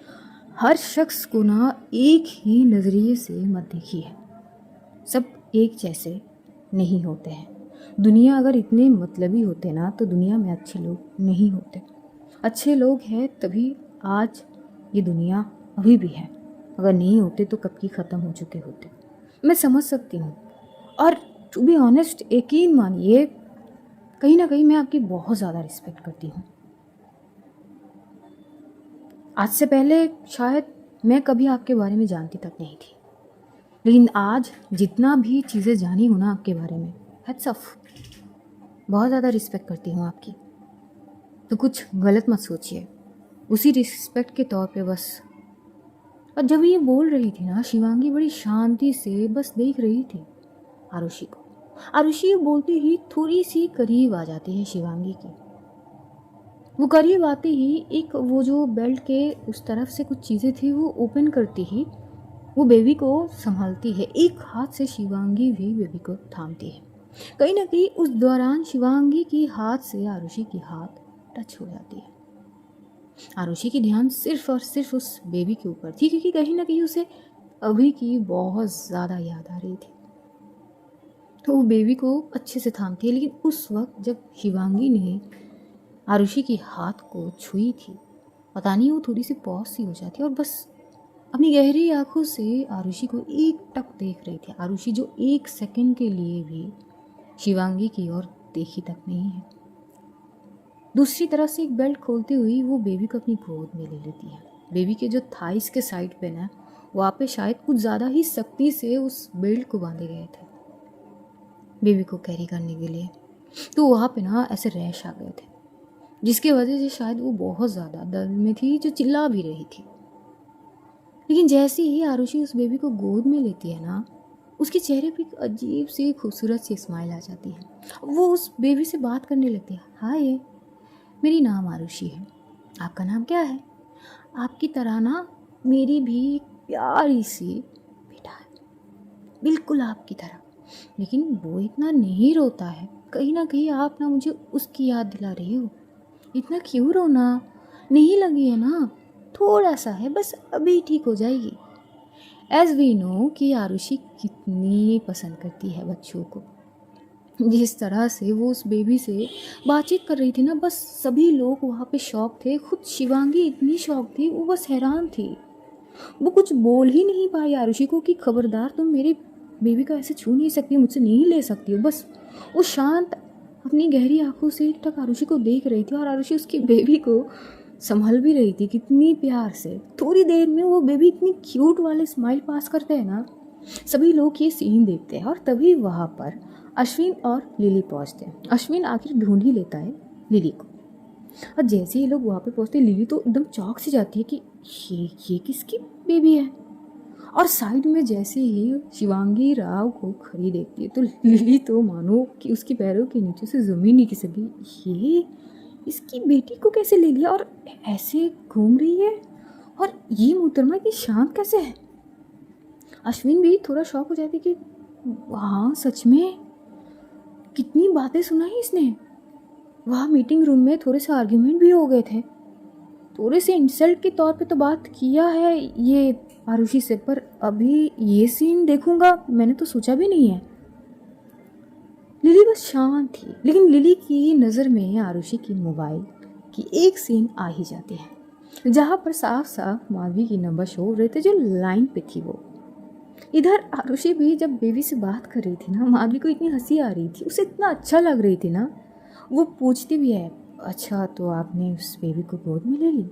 हर शख्स को ना एक ही नज़रिए से मत देखिए। सब एक जैसे नहीं होते हैं। दुनिया अगर इतने मतलबी होते ना तो दुनिया में अच्छे लोग नहीं होते। अच्छे लोग हैं तभी आज ये दुनिया अभी भी है, अगर नहीं होते तो कब की ख़त्म हो चुके होते। मैं समझ सकती हूँ और टू बी ऑनेस्ट यकीन मानिए कहीं ना कहीं मैं आपकी बहुत ज़्यादा रिस्पेक्ट करती हूँ। आज से पहले शायद मैं कभी आपके बारे में जानती तक नहीं थी, लेकिन आज जितना भी चीज़ें जानी हूँ ना आपके बारे में, हैट्स ऑफ, बहुत ज़्यादा रिस्पेक्ट करती हूँ आपकी। तो कुछ गलत मत सोचिए, उसी रिस्पेक्ट के तौर पे बस। और जब ये बोल रही थी ना, शिवांगी बड़ी शांति से बस देख रही थी आरुषि को। आरुषि बोलते ही थोड़ी सी करीब आ जाती है शिवांगी की। वो करीब आते ही एक वो जो बेल्ट के उस तरफ से कुछ चीज़ें थी वो ओपन करती ही वो बेबी को संभालती है। एक हाथ से शिवांगी भी बेबी को थामती है। कहीं ना कहीं उस दौरान शिवांगी की हाथ से आरुषि की हाथ टच हो जाती है। आरुषि की ध्यान सिर्फ और सिर्फ उस बेबी के ऊपर थी, क्योंकि कहीं ना कहीं उसे अभी की बहुत ज़्यादा याद आ रही थी। तो वो बेबी को अच्छे से थामती है, लेकिन उस वक्त जब शिवांगी ने आरुषि की हाथ को छुई थी, पता नहीं वो थोड़ी सी पॉज सी हो जाती और बस अपनी गहरी आंखों से आरुषि को एक टक देख रही थी। आरुषि जो एक सेकंड के लिए भी शिवांगी की ओर देखी तक नहीं है। दूसरी तरफ से एक बेल्ट खोलती हुई वो बेबी को अपनी गोद में ले लेती है। बेबी के जो थाइस के साइड पे ना, वहाँ पे शायद कुछ ज़्यादा ही सख्ती से उस बेल्ट को बांधे गए थे बेबी को कैरी करने के लिए। तो वहाँ पे ना ऐसे रैश आ गए थे, जिसकी वजह से शायद वो बहुत ज़्यादा दर्द में थी, जो चिल्ला भी रही थी। लेकिन जैसे ही आरुषि उस बेबी को गोद में लेती है ना, उसके चेहरे पे एक अजीब सी खूबसूरत सी स्माइल आ जाती है। वो उस बेबी से बात करने लगती है। हाय, मेरी नाम आरुषि है, आपका नाम क्या है? आपकी तरह ना मेरी भी एक प्यारी सी बेटा है, बिल्कुल आपकी तरह, लेकिन वो इतना नहीं रोता है। कहीं ना कहीं आप ना मुझे उसकी याद दिला रही हो। इतना क्यों रोना? नहीं लगी है ना? थोड़ा सा है बस, अभी ठीक हो जाएगी। एज वी नो कि आरुषि कितनी पसंद करती है बच्चों को। जिस तरह से वो उस बेबी से बातचीत कर रही थी ना, बस सभी लोग वहाँ पे शॉक थे। खुद शिवांगी इतनी शॉक थी, वो बस हैरान थी। वो कुछ बोल ही नहीं पाई आरुषि को कि खबरदार तुम मेरे बेबी को ऐसे छू नहीं सकती, मुझसे नहीं ले सकती हो। बस वो शांत अपनी गहरी आंखों से एक टक आरुषि को देख रही थी और आरुषि उसकी बेबी को संभल भी रही थी कितनी प्यार से। थोड़ी देर में वो बेबी इतनी क्यूट वाले स्माइल पास करते हैं ना, सभी लोग ये सीन देखते हैं। और तभी वहाँ पर अश्विन और लिली पहुँचते हैं। अश्विन आखिर ढूंढ ही लेता है लिली को, और जैसे ही लोग वहाँ पे पहुँचते हैं, लिली तो एकदम चौंक सी जाती है कि ये किसकी बेबी है। और साइड में जैसे ही शिवांगी राव को खड़ी देखती है तो लिली तो मानो कि उसके पैरों के नीचे से ज़मीन नहीं खिसक गई। ये इसकी बेटी को कैसे ले लिया और ऐसे घूम रही है, और ये मोहतरमा की शांत कैसे है। अश्विन भी थोड़ा शॉक हो जाती कि हाँ सच में कितनी बातें सुनाई इसने। वहाँ मीटिंग रूम में थोड़े से आर्ग्यूमेंट भी हो गए थे, थोड़े से इंसल्ट के तौर पे तो बात किया है ये आरुषि से, पर अभी ये सीन देखूंगा मैंने तो सोचा भी नहीं है। लिली बस शांत थी, लेकिन लिली की नज़र में आरुषि की मोबाइल की एक सीन आ ही जाती है, जहाँ पर साफ साफ माधवी की नंबर शो हो रहे थे जो लाइन पे थी। वो इधर आरुषि भी जब बेबी से बात कर रही थी ना, माधवी को इतनी हंसी आ रही थी, उसे इतना अच्छा लग रही थी ना। वो पूछती भी है, अच्छा तो आपने उस बेबी को गोद में ले ली?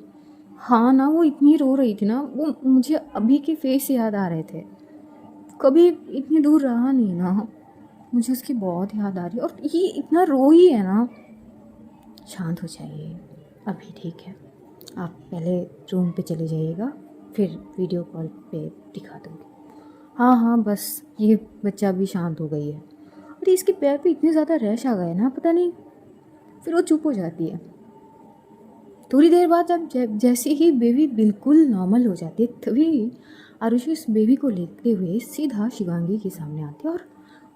हाँ ना, वो इतनी रो रही थी ना, वो मुझे अभी के फेस याद आ रहे थे। कभी इतनी दूर रहा नहीं ना, मुझे उसकी बहुत याद आ रही है। और ये इतना रो ही है ना। शांत हो जाइए, अभी ठीक है। आप पहले रूम पे चले जाइएगा, फिर वीडियो कॉल पे दिखा दूँगी। हाँ हाँ, बस ये बच्चा भी शांत हो गई है। अरे इसके पैर पे इतने ज़्यादा रैश आ गए ना, पता नहीं फिर वो चुप हो जाती है। थोड़ी देर बाद जैसे ही बेबी बिल्कुल नॉर्मल हो जाती है, तभी आरुषि उस बेबी को लेते हुए सीधा शिवांगी के सामने आती है और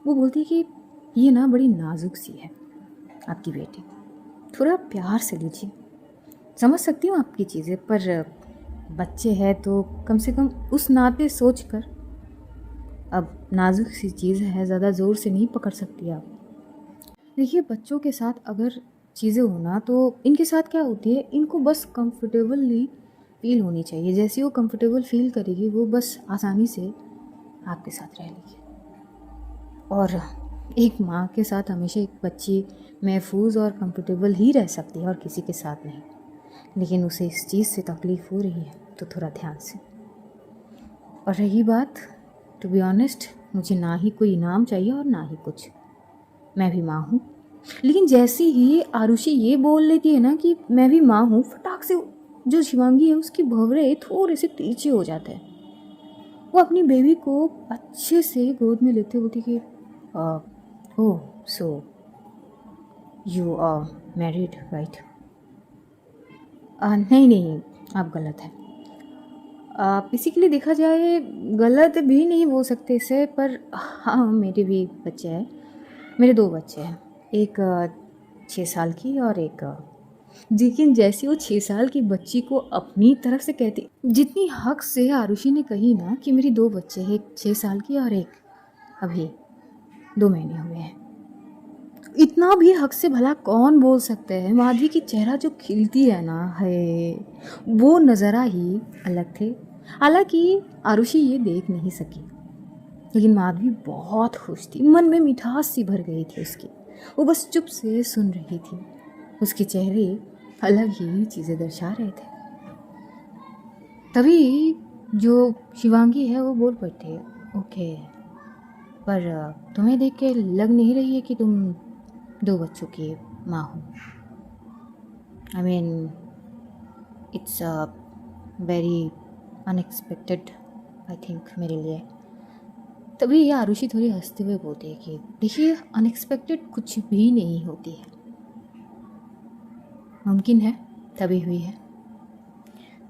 वो बोलती है कि ये ना बड़ी नाजुक सी है आपकी बेटी, थोड़ा प्यार से लीजिए। समझ सकती हूँ आपकी चीज़ें, पर बच्चे हैं तो कम से कम उस नाते सोच कर, अब नाजुक सी चीज़ है, ज़्यादा ज़ोर से नहीं पकड़ सकती आप। देखिए, बच्चों के साथ अगर चीज़ें होना तो इनके साथ क्या होती है, इनको बस कंफर्टेबली फील होनी चाहिए। जैसे वो कंफर्टेबल फील करेगी वो बस आसानी से आपके साथ रह लेगी। और एक माँ के साथ हमेशा एक बच्ची महफूज और कंफर्टेबल ही रह सकती है और किसी के साथ नहीं। लेकिन उसे इस चीज़ से तकलीफ़ हो रही है तो थोड़ा ध्यान से। और रही बात, टू बी ऑनेस्ट, मुझे ना ही कोई इनाम चाहिए और ना ही कुछ। मैं भी माँ हूँ। लेकिन जैसे ही आरुषि ये बोल लेती है ना कि मैं भी माँ हूँ, फटाक से जो शिवांगी है उसके भंवरे थोड़े से तेजी हो जाते हैं। वो अपनी बेबी को अच्छे से गोद में लेते बोलती कि oh so you are married right? नहीं नहीं, आप गलत है। बेसिकली देखा जाए गलत भी नहीं बोल सकते इसे, पर हाँ मेरे भी बच्चे हैं। मेरे 2 बच्चे हैं, एक 6 साल की और एक लेकिन जैसी वो 6 साल की बच्ची को अपनी तरफ से कहती, जितनी हक से आरुषि ने कही ना कि मेरी 2 बच्चे हैं, एक 6 साल की और एक अभी 2 महीने हुए हैं, इतना भी हक से भला कौन बोल सकते हैं। माधवी की चेहरा जो खिलती है ना, है वो नज़ारा ही अलग थे। हालांकि आरुषि ये देख नहीं सकी, लेकिन माधवी बहुत खुश थी, मन में मिठास सी भर गई थी उसकी। वो बस चुप से सुन रही थी। उसके चेहरे अलग ही चीज़ें दर्शा रहे थे। तभी जो शिवांगी है वो बोल पड़ती है, ओके, पर तुम्हें देख के लग नहीं रही है कि तुम 2 बच्चों की माँ हो? I mean it's very unexpected I think मेरे लिए। तभी ये आरुषि थोड़ी हंसते हुए बोलती है कि देखिए, अनएक्सपेक्टेड कुछ भी नहीं होती है, मुमकिन है तभी हुई है।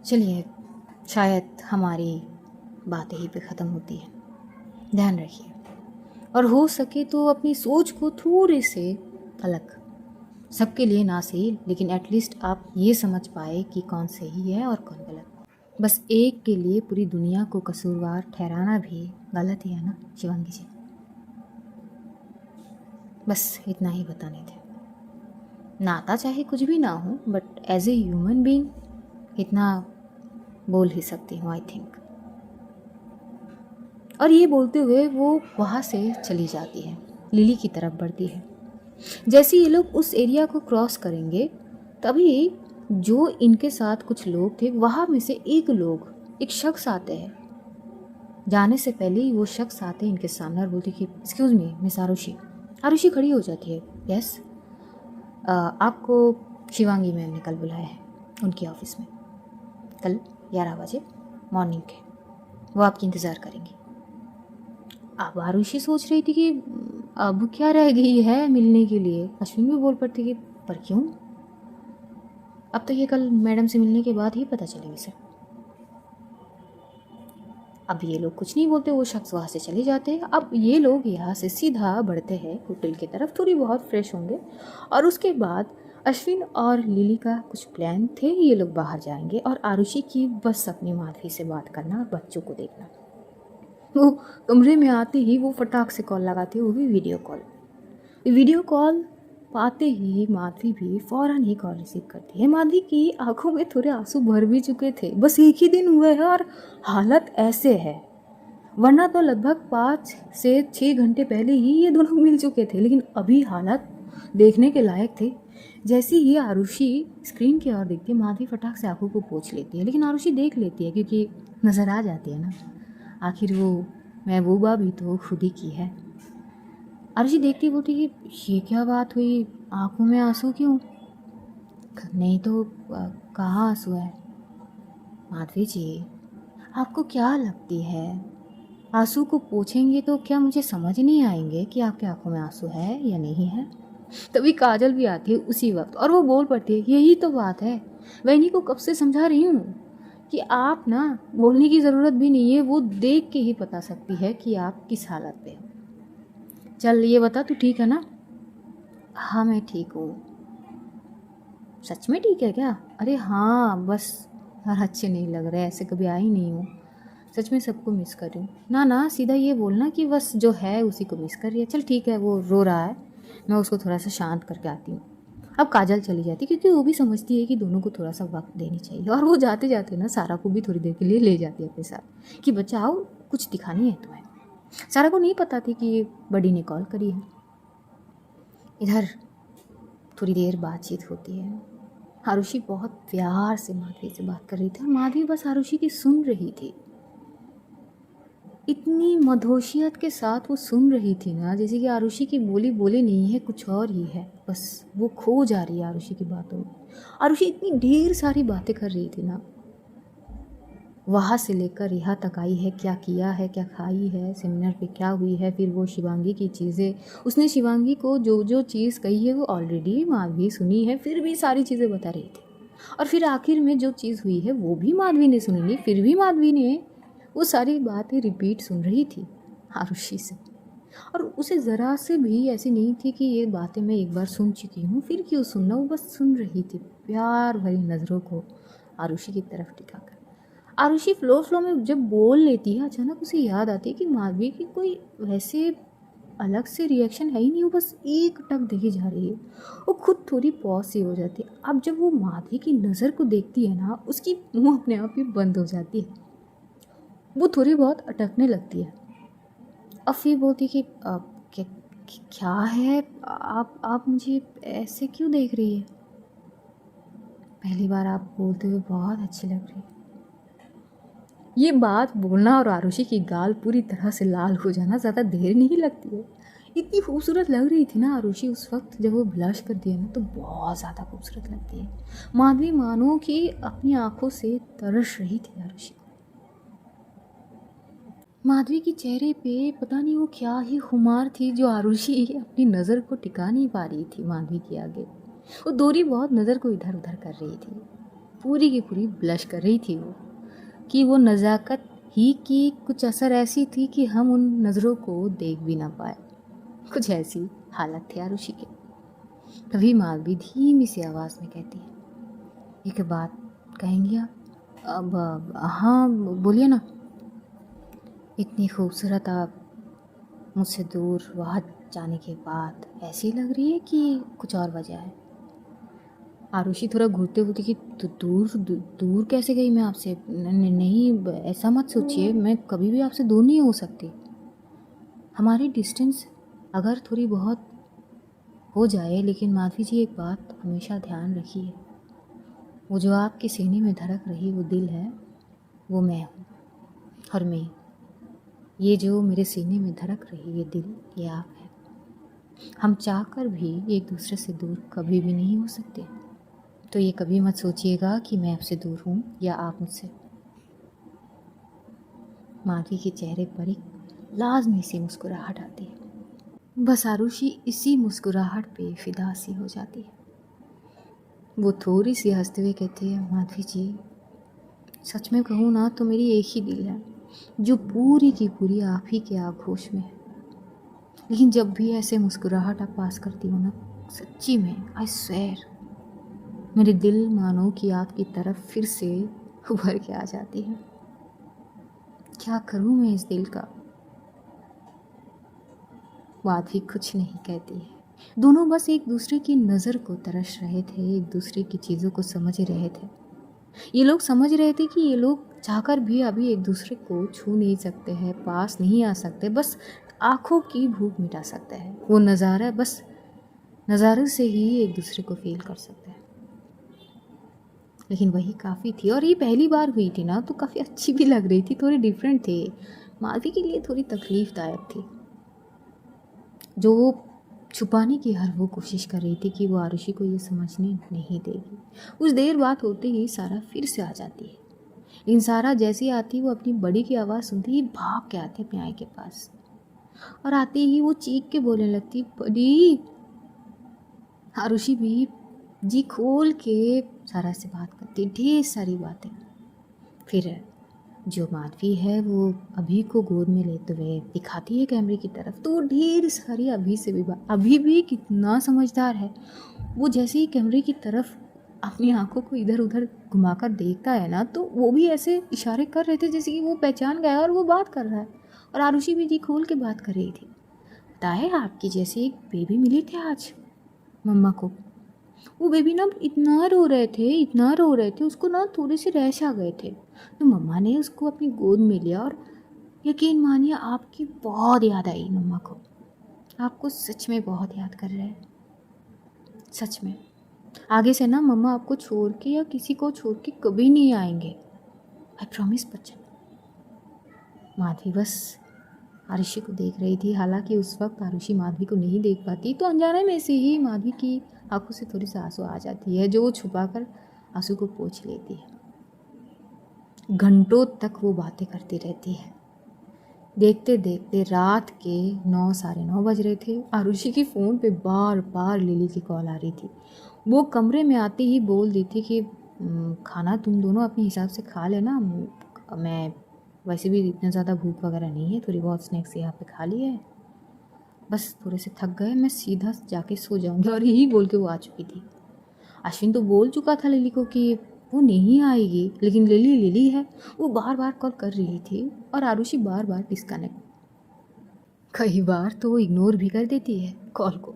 चलिए, शायद हमारी बात यहीं पे ख़त्म होती है। ध्यान रखिए और हो सके तो अपनी सोच को थोड़े से अलग, सबके लिए ना सही, लेकिन एटलीस्ट आप ये समझ पाए कि कौन सही है और कौन गलत। बस एक के लिए पूरी दुनिया को कसूरवार ठहराना भी गलत ही है ना शिवांगी जी। बस इतना ही बताने थे। नाता चाहे कुछ भी ना हो, but as a human being इतना बोल ही सकती हूँ आई थिंक। और ये बोलते हुए वो वहाँ से चली जाती है, लिली की तरफ बढ़ती है। जैसे ये लोग उस एरिया को क्रॉस करेंगे, तभी जो इनके साथ कुछ लोग थे वहाँ में से एक शख्स आते हैं। जाने से पहले ही वो शख्स आते हैं इनके सामने और बोलते कि excuse me miss Arushi. Arushi खड़ी हो जाती है, यस, आपको शिवांगी मैम ने कल बुलाया है उनकी ऑफिस में, कल 11 बजे मॉर्निंग के, वो आपकी इंतज़ार करेंगी। अब आरुषि सोच रही थी कि अब क्या रह गई है मिलने के लिए। अश्विन भी बोल पड़ती कि पर क्यों, अब तो ये कल मैडम से मिलने के बाद ही पता चलेगा इसे। अब ये लोग कुछ नहीं बोलते, वो शख्स वहाँ से चले जाते हैं। अब ये लोग यहाँ से सीधा बढ़ते हैं होटल की तरफ, थोड़ी बहुत फ्रेश होंगे और उसके बाद अश्विन और लिली का कुछ प्लान थे, ये लोग बाहर जाएंगे और आरुषि की बस अपनी माधवी से बात करना और बच्चों को देखना। वो कमरे में आते ही वो फटाक से कॉल लगाती है, वो भी वीडियो कॉल पाते ही माधवी भी फ़ौरन ही कॉल रिसीव करती है। माधवी की आंखों में थोड़े आंसू भर भी चुके थे, बस एक ही दिन हुए हैं और हालत ऐसे है, वरना तो लगभग 5 से 6 घंटे पहले ही ये दोनों मिल चुके थे। लेकिन अभी हालत देखने के लायक थे। जैसे ही आरुषि स्क्रीन की ओर देखती है, माधवी फटाक से आंखों को पोंछ लेती है, लेकिन आरुषि देख लेती है क्योंकि नज़र आ जाती है ना, आखिर वो महबूबा भी तो खुद ही की है। आरुषि देखती बोलती कि ये क्या बात हुई, आंखों में आंसू क्यों? नहीं तो कहाँ आंसू है? माधवी जी, आपको क्या लगती है आंसू को पोंछेंगे तो क्या मुझे समझ नहीं आएंगे कि आपकी आंखों में आंसू है या नहीं है? तभी काजल भी आती है उसी वक्त और वो बोल पड़ती है, यही तो बात है, मैं इन्हीं को कब से समझा रही हूँ कि आप ना बोलने की ज़रूरत भी नहीं है, वो देख के ही पता सकती है कि आप किस हालत पे हो। चल ये बता, तू ठीक है ना? हाँ मैं ठीक हूँ। सच में ठीक है क्या? अरे हाँ बस यार अच्छे नहीं लग रहे, ऐसे कभी आई नहीं हूँ, सच में सबको मिस कर रही हूँ। ना ना सीधा ये बोलना कि बस जो है उसी को मिस कर रही है। चल ठीक है, वो रो रहा है, मैं उसको थोड़ा सा शांत करके आती हूँ। अब काजल चली जाती क्योंकि वो भी समझती है कि दोनों को थोड़ा सा वक्त देनी चाहिए, और वो जाते जाते ना सारा को भी थोड़ी देर के लिए ले जाती है अपने साथ कि बच्चा आओ कुछ दिखानी है तुम्हें। सारा को नहीं पता थी कि ये बड़ी ने कॉल करी है। इधर थोड़ी देर बातचीत होती है। आरुषि बहुत प्यार से माधवी से बात कर रही थी और माधवी बस आरुषि की सुन रही थी। इतनी मधोशियत के साथ वो सुन रही थी ना, जैसे कि आरुषि की बोली बोली नहीं है, कुछ और ही है, बस वो खो जा रही है आरुषि की बातों में। आरुषि इतनी ढेर सारी बातें कर रही थी ना, वहाँ से लेकर यहाँ तक आई है, क्या किया है, क्या खाई है, सेमिनार पे क्या हुई है, फिर वो शिवांगी की चीज़ें, उसने शिवांगी को जो जो चीज़ कही है वो ऑलरेडी माधवी सुनी है, फिर भी सारी चीज़ें बता रही थी। और फिर आखिर में जो चीज़ हुई है वो भी माधवी ने सुनी नहीं, फिर भी माधवी ने वो सारी बातें रिपीट सुन रही थी आरुषि से। और उसे ज़रा से भी ऐसी नहीं थी कि ये बातें मैं एक बार सुन चुकी हूँ, फिर क्यों सुनना, वो बस सुन रही थी प्यार भरी नज़रों को आरुषि की तरफ टिकाकर। आरुषि फ्लो फ्लो में जब बोल लेती है, अचानक उसे याद आती है कि माधवी की कोई वैसे अलग से रिएक्शन है ही नहीं, वो बस एक टक देखी जा रही है। वो खुद थोड़ी पॉज सी हो जाती है। अब जब वो माधवी की नज़र को देखती है ना, उसकी मुंह अपने आप ही बंद हो जाती है, वो थोड़ी बहुत अटकने लगती है। अब फिर बोलती कि क्या क्या है, आप मुझे ऐसे क्यों देख रही है? पहली बार आप बोलते हुए बहुत अच्छी लग रही है। ये बात बोलना और आरुषि की गाल पूरी तरह से लाल हो जाना ज़्यादा देर नहीं लगती है। इतनी खूबसूरत लग रही थी ना आरुषि उस वक्त, जब वो ब्लश करती है ना तो बहुत ज़्यादा खूबसूरत लगती है। माधवी मानो कि अपनी आंखों से तरस रही थी आरुषि को। माधवी के चेहरे पे पता नहीं वो क्या ही खुमार थी जो आरुषि अपनी नज़र को टिका नहीं पा रही थी माधवी के आगे। वो दोरी बहुत नज़र को इधर उधर कर रही थी, पूरी की पूरी ब्लश कर रही थी वो, कि वो नज़ाकत ही की कुछ असर ऐसी थी कि हम उन नज़रों को देख भी ना पाए। कुछ ऐसी हालत थी आरुषि की। तभी माधवी धीमी सी आवाज़ में कहती है, एक बात कहेंगी आप? अब हाँ बोलिए ना। इतनी खूबसूरत आप मुझसे दूर वहाँ जाने के बाद ऐसी लग रही है कि कुछ और वजह है? आरुषि थोड़ा घूरते हुए कि दूर कैसे गई मैं आपसे? नहीं ऐसा मत सोचिए, मैं कभी भी आपसे दूर नहीं हो सकती। हमारी डिस्टेंस अगर थोड़ी बहुत हो जाए, लेकिन माधवी जी एक बात हमेशा ध्यान रखिए, वो जो आपके सीने में धड़क रही वो दिल है, वो मैं हूँ। और मैं, ये जो मेरे सीने में धड़क रही ये दिल, ये आप है। हम चाहकर भी एक दूसरे से दूर कभी भी नहीं हो सकते। तो ये कभी मत सोचिएगा कि मैं आपसे दूर हूँ या आप मुझसे। माधवी के चेहरे पर एक लाजमी सी मुस्कुराहट आती है। बस आरुषि इसी मुस्कुराहट पे फिदा सी हो जाती है। वो थोड़ी सी हंसते हुए कहती है, माधवी जी सच में कहूँ ना तो मेरी एक ही दिल है जो पूरी की पूरी आप ही के आगोश में है। लेकिन जब भी ऐसे मुस्कुराहट आप पास करती हो ना, सच्ची में आई स्वेयर मेरे दिल मानो कि आपकी तरफ फिर से उभर के आ जाती है। क्या करूँ मैं इस दिल का? माधवी कुछ नहीं कहती है। दोनों बस एक दूसरे की नज़र को तरस रहे थे, एक दूसरे की चीज़ों को समझ रहे थे। ये लोग समझ रहे थे कि ये लोग चाहकर भी अभी एक दूसरे को छू नहीं सकते हैं, पास नहीं आ सकते, बस आँखों की भूख मिटा सकते हैं। वो नज़ारा बस नज़ारे से ही एक दूसरे को फील कर सकते हैं। लेकिन वही काफ़ी थी, और ये पहली बार हुई थी ना तो काफ़ी अच्छी भी लग रही थी, थोड़ी डिफरेंट थी। माधवी के लिए थोड़ी तकलीफ़दायक थी, जो वो छुपाने की हर वो कोशिश कर रही थी कि वो आरुषि को ये समझने नहीं देगी। कुछ देर बाद होते ही सारा फिर से आ जाती है, लेकिन सारा जैसी आती वो अपनी बड़ी की आवाज़ सुनती ही भाग के आती अपनी आई के पास, और आते ही वो चीख के बोलने लगती, बड़ी आरुषि भी जी खोल के सारा से बात करती, ढेर सारी बातें। फिर जो माधवी है वो अभी को गोद में लेते हुए दिखाती है कैमरे की तरफ, तो ढेर सारी अभी से भी बात। अभी भी कितना समझदार है वो, जैसे ही कैमरे की तरफ अपनी आंखों को इधर उधर घुमाकर देखता है ना, तो वो भी ऐसे इशारे कर रहे थे जैसे कि वो पहचान गया और वो बात कर रहा है। और आरुषि भी जी खोल के बात कर रही थी। पता है आपकी जैसे एक बेबी मिली थी आज मम्मा को, वो बेबी ना इतना रो रहे थे, इतना रो रहे थे, उसको ना थोड़े से रैश आ गए थे, तो मम्मा ने उसको अपनी गोद में लिया। और यकीन मानिए आपकी बहुत याद आई मम्मा को, आपको सच में बहुत याद कर रहे हैं, सच में। आगे से ना मम्मा आपको छोड़ के या किसी को छोड़ के कभी नहीं आएंगे, आई प्रॉमिस बच्चन। माधवी बस आरुषि को देख रही थी। हालांकि उस वक्त आरुषि माधवी को नहीं देख पाती, तो अनजाने में से ही माधवी की आंखों से थोड़ी सी आंसू आ जाती है, जो वो छुपा कर आंसू को पोंछ लेती है। घंटों तक वो बातें करती रहती है। देखते देखते रात के 9 साढ़े 9 बज रहे थे। आरुषि की फ़ोन पे बार बार लिली की कॉल आ रही थी। वो कमरे में आते ही बोल दी थी कि खाना तुम दोनों अपने हिसाब से खा लेना, मैं वैसे भी इतना ज़्यादा भूख वगैरह नहीं है, थोड़ी बहुत स्नैक्स यहाँ पे खा लिए है, बस थोड़े से थक गए, मैं सीधा जाके सो जाऊँगी। और यही बोल के वो आ चुकी थी। अश्विन तो बोल चुका था लिली को कि वो नहीं आएगी, लेकिन लिली लिली है, वो बार बार कॉल कर रही थी और आरुषि बार बार डिस्कनेक्ट, कई बार तो वो इग्नोर भी कर देती है कॉल को।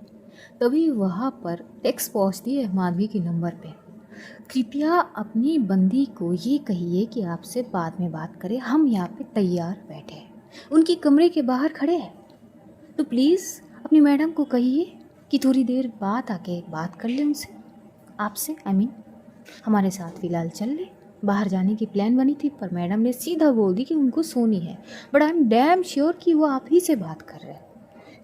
तभी वहाँ पर टेक्स्ट पहुँचती है माधवी के नंबर पे, कृपया अपनी बंदी को ये कहिए कि आपसे बाद में बात करें, हम यहाँ पे तैयार बैठे हैं, उनकी कमरे के बाहर खड़े हैं, तो प्लीज़ अपनी मैडम को कहिए कि थोड़ी देर बाद आके बात कर ले उनसे, आपसे आई मीन हमारे साथ फ़िलहाल चल ले। बाहर जाने की प्लान बनी थी, पर मैडम ने सीधा बोल दी कि उनको सोनी है, but I am damn sure कि वो आप ही से बात कर रहे हैं।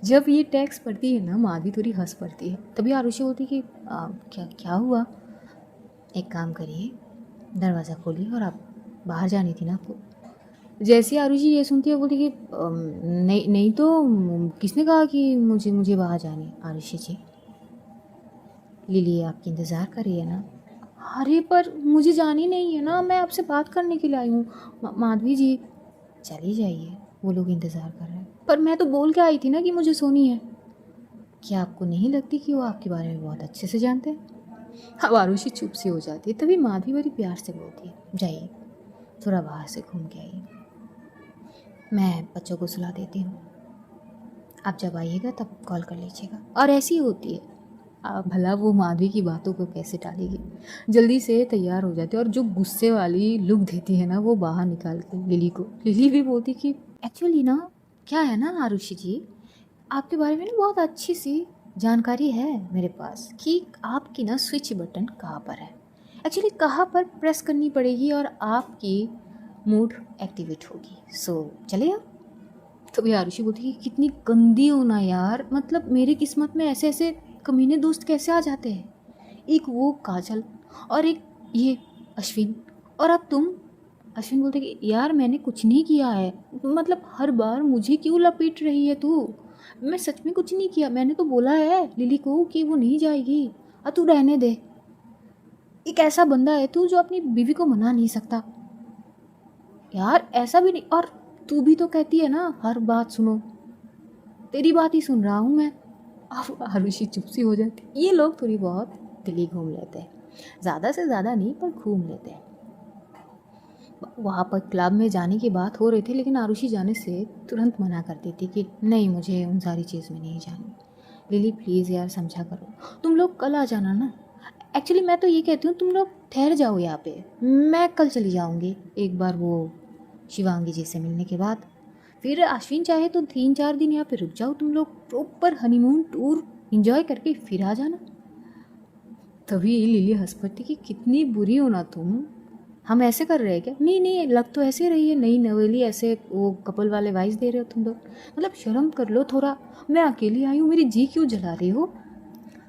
जब ये टैक्स पढ़ती है ना, माधवी थोड़ी हंस पड़ती है। तभी आरुषि बोलती कि क्या क्या हुआ, एक काम करिए, दरवाज़ा खोलिए और आप बाहर जानी थी ना आपको। जैसे आरुषि ये सुनती है बोलती कि नहीं नहीं तो किसने कहा कि मुझे मुझे बाहर जानी। आरुषि जी, लिली आपकी इंतज़ार कर रही है ना। अरे पर मुझे जानी नहीं है ना, मैं आपसे बात करने के लिए आई हूँ। माधवी जी चली जाइए, वो लोग इंतज़ार कर रहे हैं। पर मैं तो बोल के आई थी ना कि मुझे सोनी है। क्या आपको नहीं लगती कि वो आपके बारे में बहुत अच्छे से जानते हैं? अब आरुषि चुप सी हो जाती है। तभी माधवी बड़ी प्यार से बोलती है, जाइए थोड़ा बाहर से घूम के आइए, मैं बच्चों को सुला देती हूँ, आप जब आइएगा तब कॉल कर लीजिएगा। और ऐसी होती है। भला वो माधवी की बातों को कैसे टालेगी। जल्दी से तैयार हो जाती है और जो गुस्से वाली लुक देती है ना, वो बाहर निकाल के लिली को। लिली भी बोलती कि एक्चुअली ना क्या है ना आरुषि जी, आपके बारे में ना बहुत अच्छी सी जानकारी है मेरे पास कि आपकी ना स्विच बटन कहाँ पर है, एक्चुअली कहाँ पर प्रेस करनी पड़ेगी और आपकी मूड एक्टिवेट होगी। सो चलेगा। तो भी आरुषि बोलती कि कितनी गंदी हो ना यार, मतलब मेरी किस्मत में ऐसे ऐसे कमीने दोस्त कैसे आ जाते हैं, एक वो काजल और एक ये अश्विन, और अब तुम। अश्विन बोलते कि यार मैंने कुछ नहीं किया है, मतलब हर बार मुझे क्यों लपेट रही है तू, मैं सच में कुछ नहीं किया, मैंने तो बोला है लिली को कि वो नहीं जाएगी, और तू रहने दे। एक ऐसा बंदा है तू जो अपनी बीवी को मना नहीं सकता यार, ऐसा भी नहीं। और तू भी तो कहती है ना हर बात सुनो, तेरी बात ही सुन रहा हूँ मैं। अब आरुषि चुप सी हो जाती। ये लोग थोड़ी बहुत दिल्ली घूम लेते हैं, ज़्यादा से ज़्यादा नहीं पर घूम लेते हैं। वहाँ पर क्लब में जाने की बात हो रही थी, लेकिन आरुषि जाने से तुरंत मना कर देती कि नहीं, मुझे उन सारी चीज़ में नहीं जानी। लिली प्लीज़ यार समझा करो, तुम लोग कल आ जाना ना। एक्चुअली मैं तो ये कहती हूँ तुम लोग ठहर जाओ यहाँ पे, मैं कल चली जाऊँगी एक बार वो शिवांगी जी से मिलने के बाद। फिर अश्विन चाहे तो 3-4 दिन यहाँ पे रुक जाओ तुम लोग, प्रॉपर हनीमून टूर एंजॉय करके फिर आ जाना। तभी लिली हंस पड़ती कि कितनी बुरी हो ना तुम, हम ऐसे कर रहे हैं क्या? नहीं नहीं, लग तो ऐसे रही है, नई नवेली ऐसे वो कपल वाले वाइस दे रहे हो तुम लोग, मतलब शर्म कर लो थोड़ा, मैं अकेली आई हूँ, मेरी जी क्यों जला रही हो।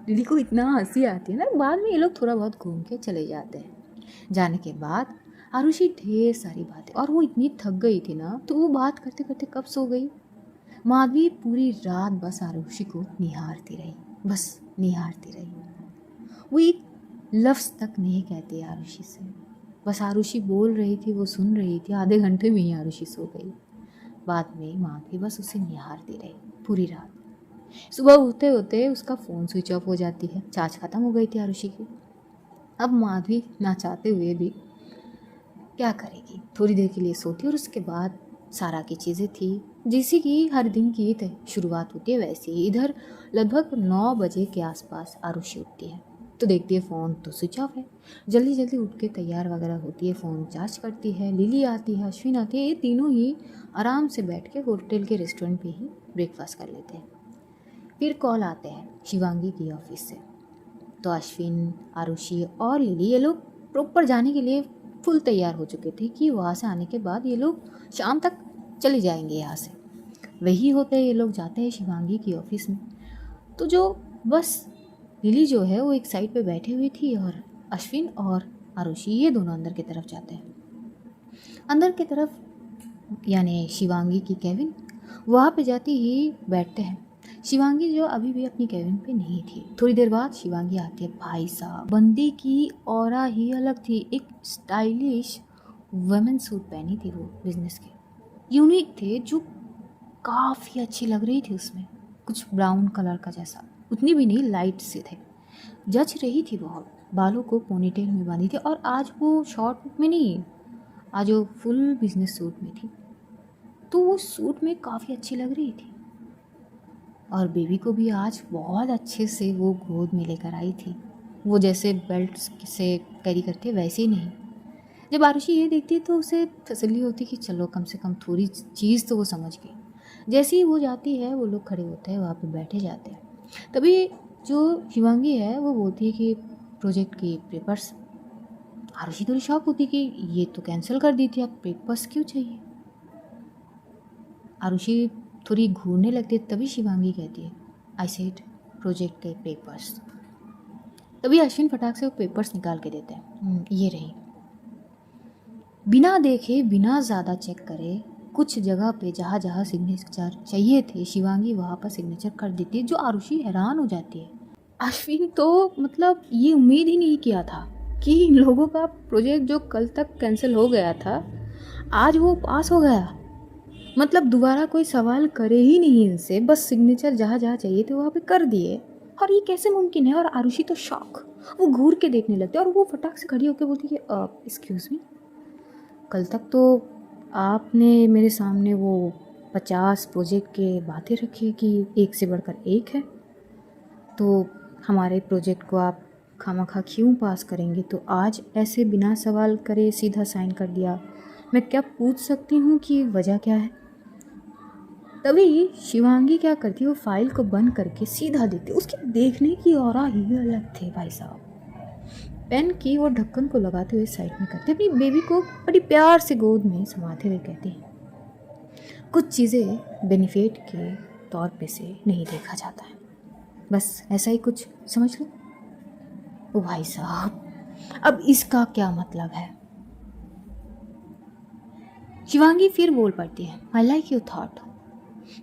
लिली को इतना हंसी आती है ना। बाद में ये लोग थोड़ा बहुत घूम के चले जाते हैं। जाने के बाद आरुषि ढेर सारी बातें, और वो इतनी थक गई थी ना, तो वो बात करते करते कब सो गई। माधवी पूरी रात बस आरुषि को निहारती रही, बस निहारती रही। वो एक लफ्ज़ तक नहीं कहती आरुषि से। बस आरुषि बोल रही थी, वो सुन रही थी। आधे घंटे में ही आरुषि सो गई। बाद में माधवी बस उसे निहारती रही पूरी रात। सुबह होते होते उसका फ़ोन स्विच ऑफ हो जाती है। चार्ज ख़त्म हो गई थी आरुषि की। अब माधवी ना चाहते हुए भी क्या करेगी, थोड़ी देर के लिए सोती और उसके बाद सारा की चीज़ें थी जैसे कि हर दिन की शुरुआत होती है वैसे ही। इधर लगभग 9 बजे के आसपास आरुषि उठती है तो देखती है फ़ोन तो स्विच ऑफ है। जल्दी जल्दी उठ के तैयार वगैरह होती है, फ़ोन चार्ज करती है। लिली आती है, अश्विन आती है, ये तीनों ही आराम से बैठ के होटल के रेस्टोरेंट पे ही ब्रेकफास्ट कर लेते हैं। फिर कॉल आते हैं शिवांगी की ऑफिस से। तो अश्विन, आरुषि और लिली ये लोग प्रॉपर जाने के लिए फुल तैयार हो चुके थे कि वहाँ से आने के बाद ये लोग शाम तक चले जाएंगे यहाँ से। वही होते ये लोग जाते हैं शिवांगी की ऑफिस में। तो जो बस लिली जो है वो एक साइड पे बैठी हुई थी और अश्विन और आरुषि ये दोनों अंदर की तरफ जाते हैं। अंदर की तरफ यानी शिवांगी की केबिन, वहाँ पे जाती ही बैठते हैं। शिवांगी जो अभी भी अपनी केबिन पे नहीं थी। थोड़ी देर बाद शिवांगी आती है। भाई साहब, बंदी की ऑरा ही अलग थी। एक स्टाइलिश वुमेन सूट पहनी थी वो, बिजनेस के यूनिक थे, जो काफ़ी अच्छी लग रही थी। उसमें कुछ ब्राउन कलर का जैसा, उतनी भी नहीं, लाइट से थे, जच रही थी बहुत। बालों को पोनीटेल में बांधी थी और आज वो शॉर्ट में नहीं, आज वो फुल बिजनेस सूट में थी। तो वो सूट में काफ़ी अच्छी लग रही थी और बेबी को भी आज बहुत अच्छे से वो गोद में लेकर आई थी। वो जैसे बेल्ट से कैरी करते वैसे ही नहीं। जब आरुषि ये देखती तो उसे तसल्ली होती कि चलो कम से कम थोड़ी चीज़ तो वो समझ गई। जैसे ही वो जाती है वो लोग खड़े होते हैं, वहाँ पे बैठे जाते हैं। तभी जो शिवांगी है वो बोलती है कि प्रोजेक्ट की पेपर्स। आरुषि थोड़ी शॉक होती कि ये तो कैंसिल कर दी थी, अब पेपर्स क्यों चाहिए। आरुषि थोड़ी घूरने लगती है। तभी शिवांगी कहती है, आई सेड प्रोजेक्ट के पेपर्स। तभी अश्विन फटाक से वो पेपर्स निकाल के देते हैं। ये रही। बिना देखे, बिना ज़्यादा चेक करे, कुछ जगह पे जहाँ जहाँ सिग्नेचर चाहिए थे शिवांगी वहाँ पर सिग्नेचर कर देती है, जो आरुषि हैरान हो जाती है। अश्विन तो मतलब ये उम्मीद ही नहीं किया था कि इन लोगों का प्रोजेक्ट जो कल तक कैंसिल हो गया था आज वो पास हो गया। मतलब दोबारा कोई सवाल करे ही नहीं इनसे, बस सिग्नेचर जहाँ जहाँ चाहिए थे वहाँ पे कर दिए। और ये कैसे मुमकिन है। और आरुषि तो शॉक, वो घूर के देखने लगती है और वो फटाक से खड़ी होकर बोलती है, एक्सक्यूज़ मी, कल तक तो आपने मेरे सामने वो 50 प्रोजेक्ट के बातें रखी कि एक से बढ़कर एक है, तो हमारे प्रोजेक्ट को आप खामखा क्यों पास करेंगे। तो आज ऐसे बिना सवाल करे सीधा साइन कर दिया। मैं क्या पूछ सकती हूँ कि वजह क्या है। तभी शिवांगी क्या करती, वो फाइल को बंद करके सीधा देती। उसके देखने की ऑरा ही अलग थे भाई साहब। पेन की वो ढक्कन को लगाते हुए साइड में करते, अपनी बेबी को बड़ी प्यार से गोद में समाते हुए कहती हैं, कुछ चीज़ें बेनिफिट के तौर पे से नहीं देखा जाता है, बस ऐसा ही कुछ समझ लो। ओ भाई साहब, अब इसका क्या मतलब है। शिवांगी फिर बोल पड़ती है, आई लाइक योर थॉट।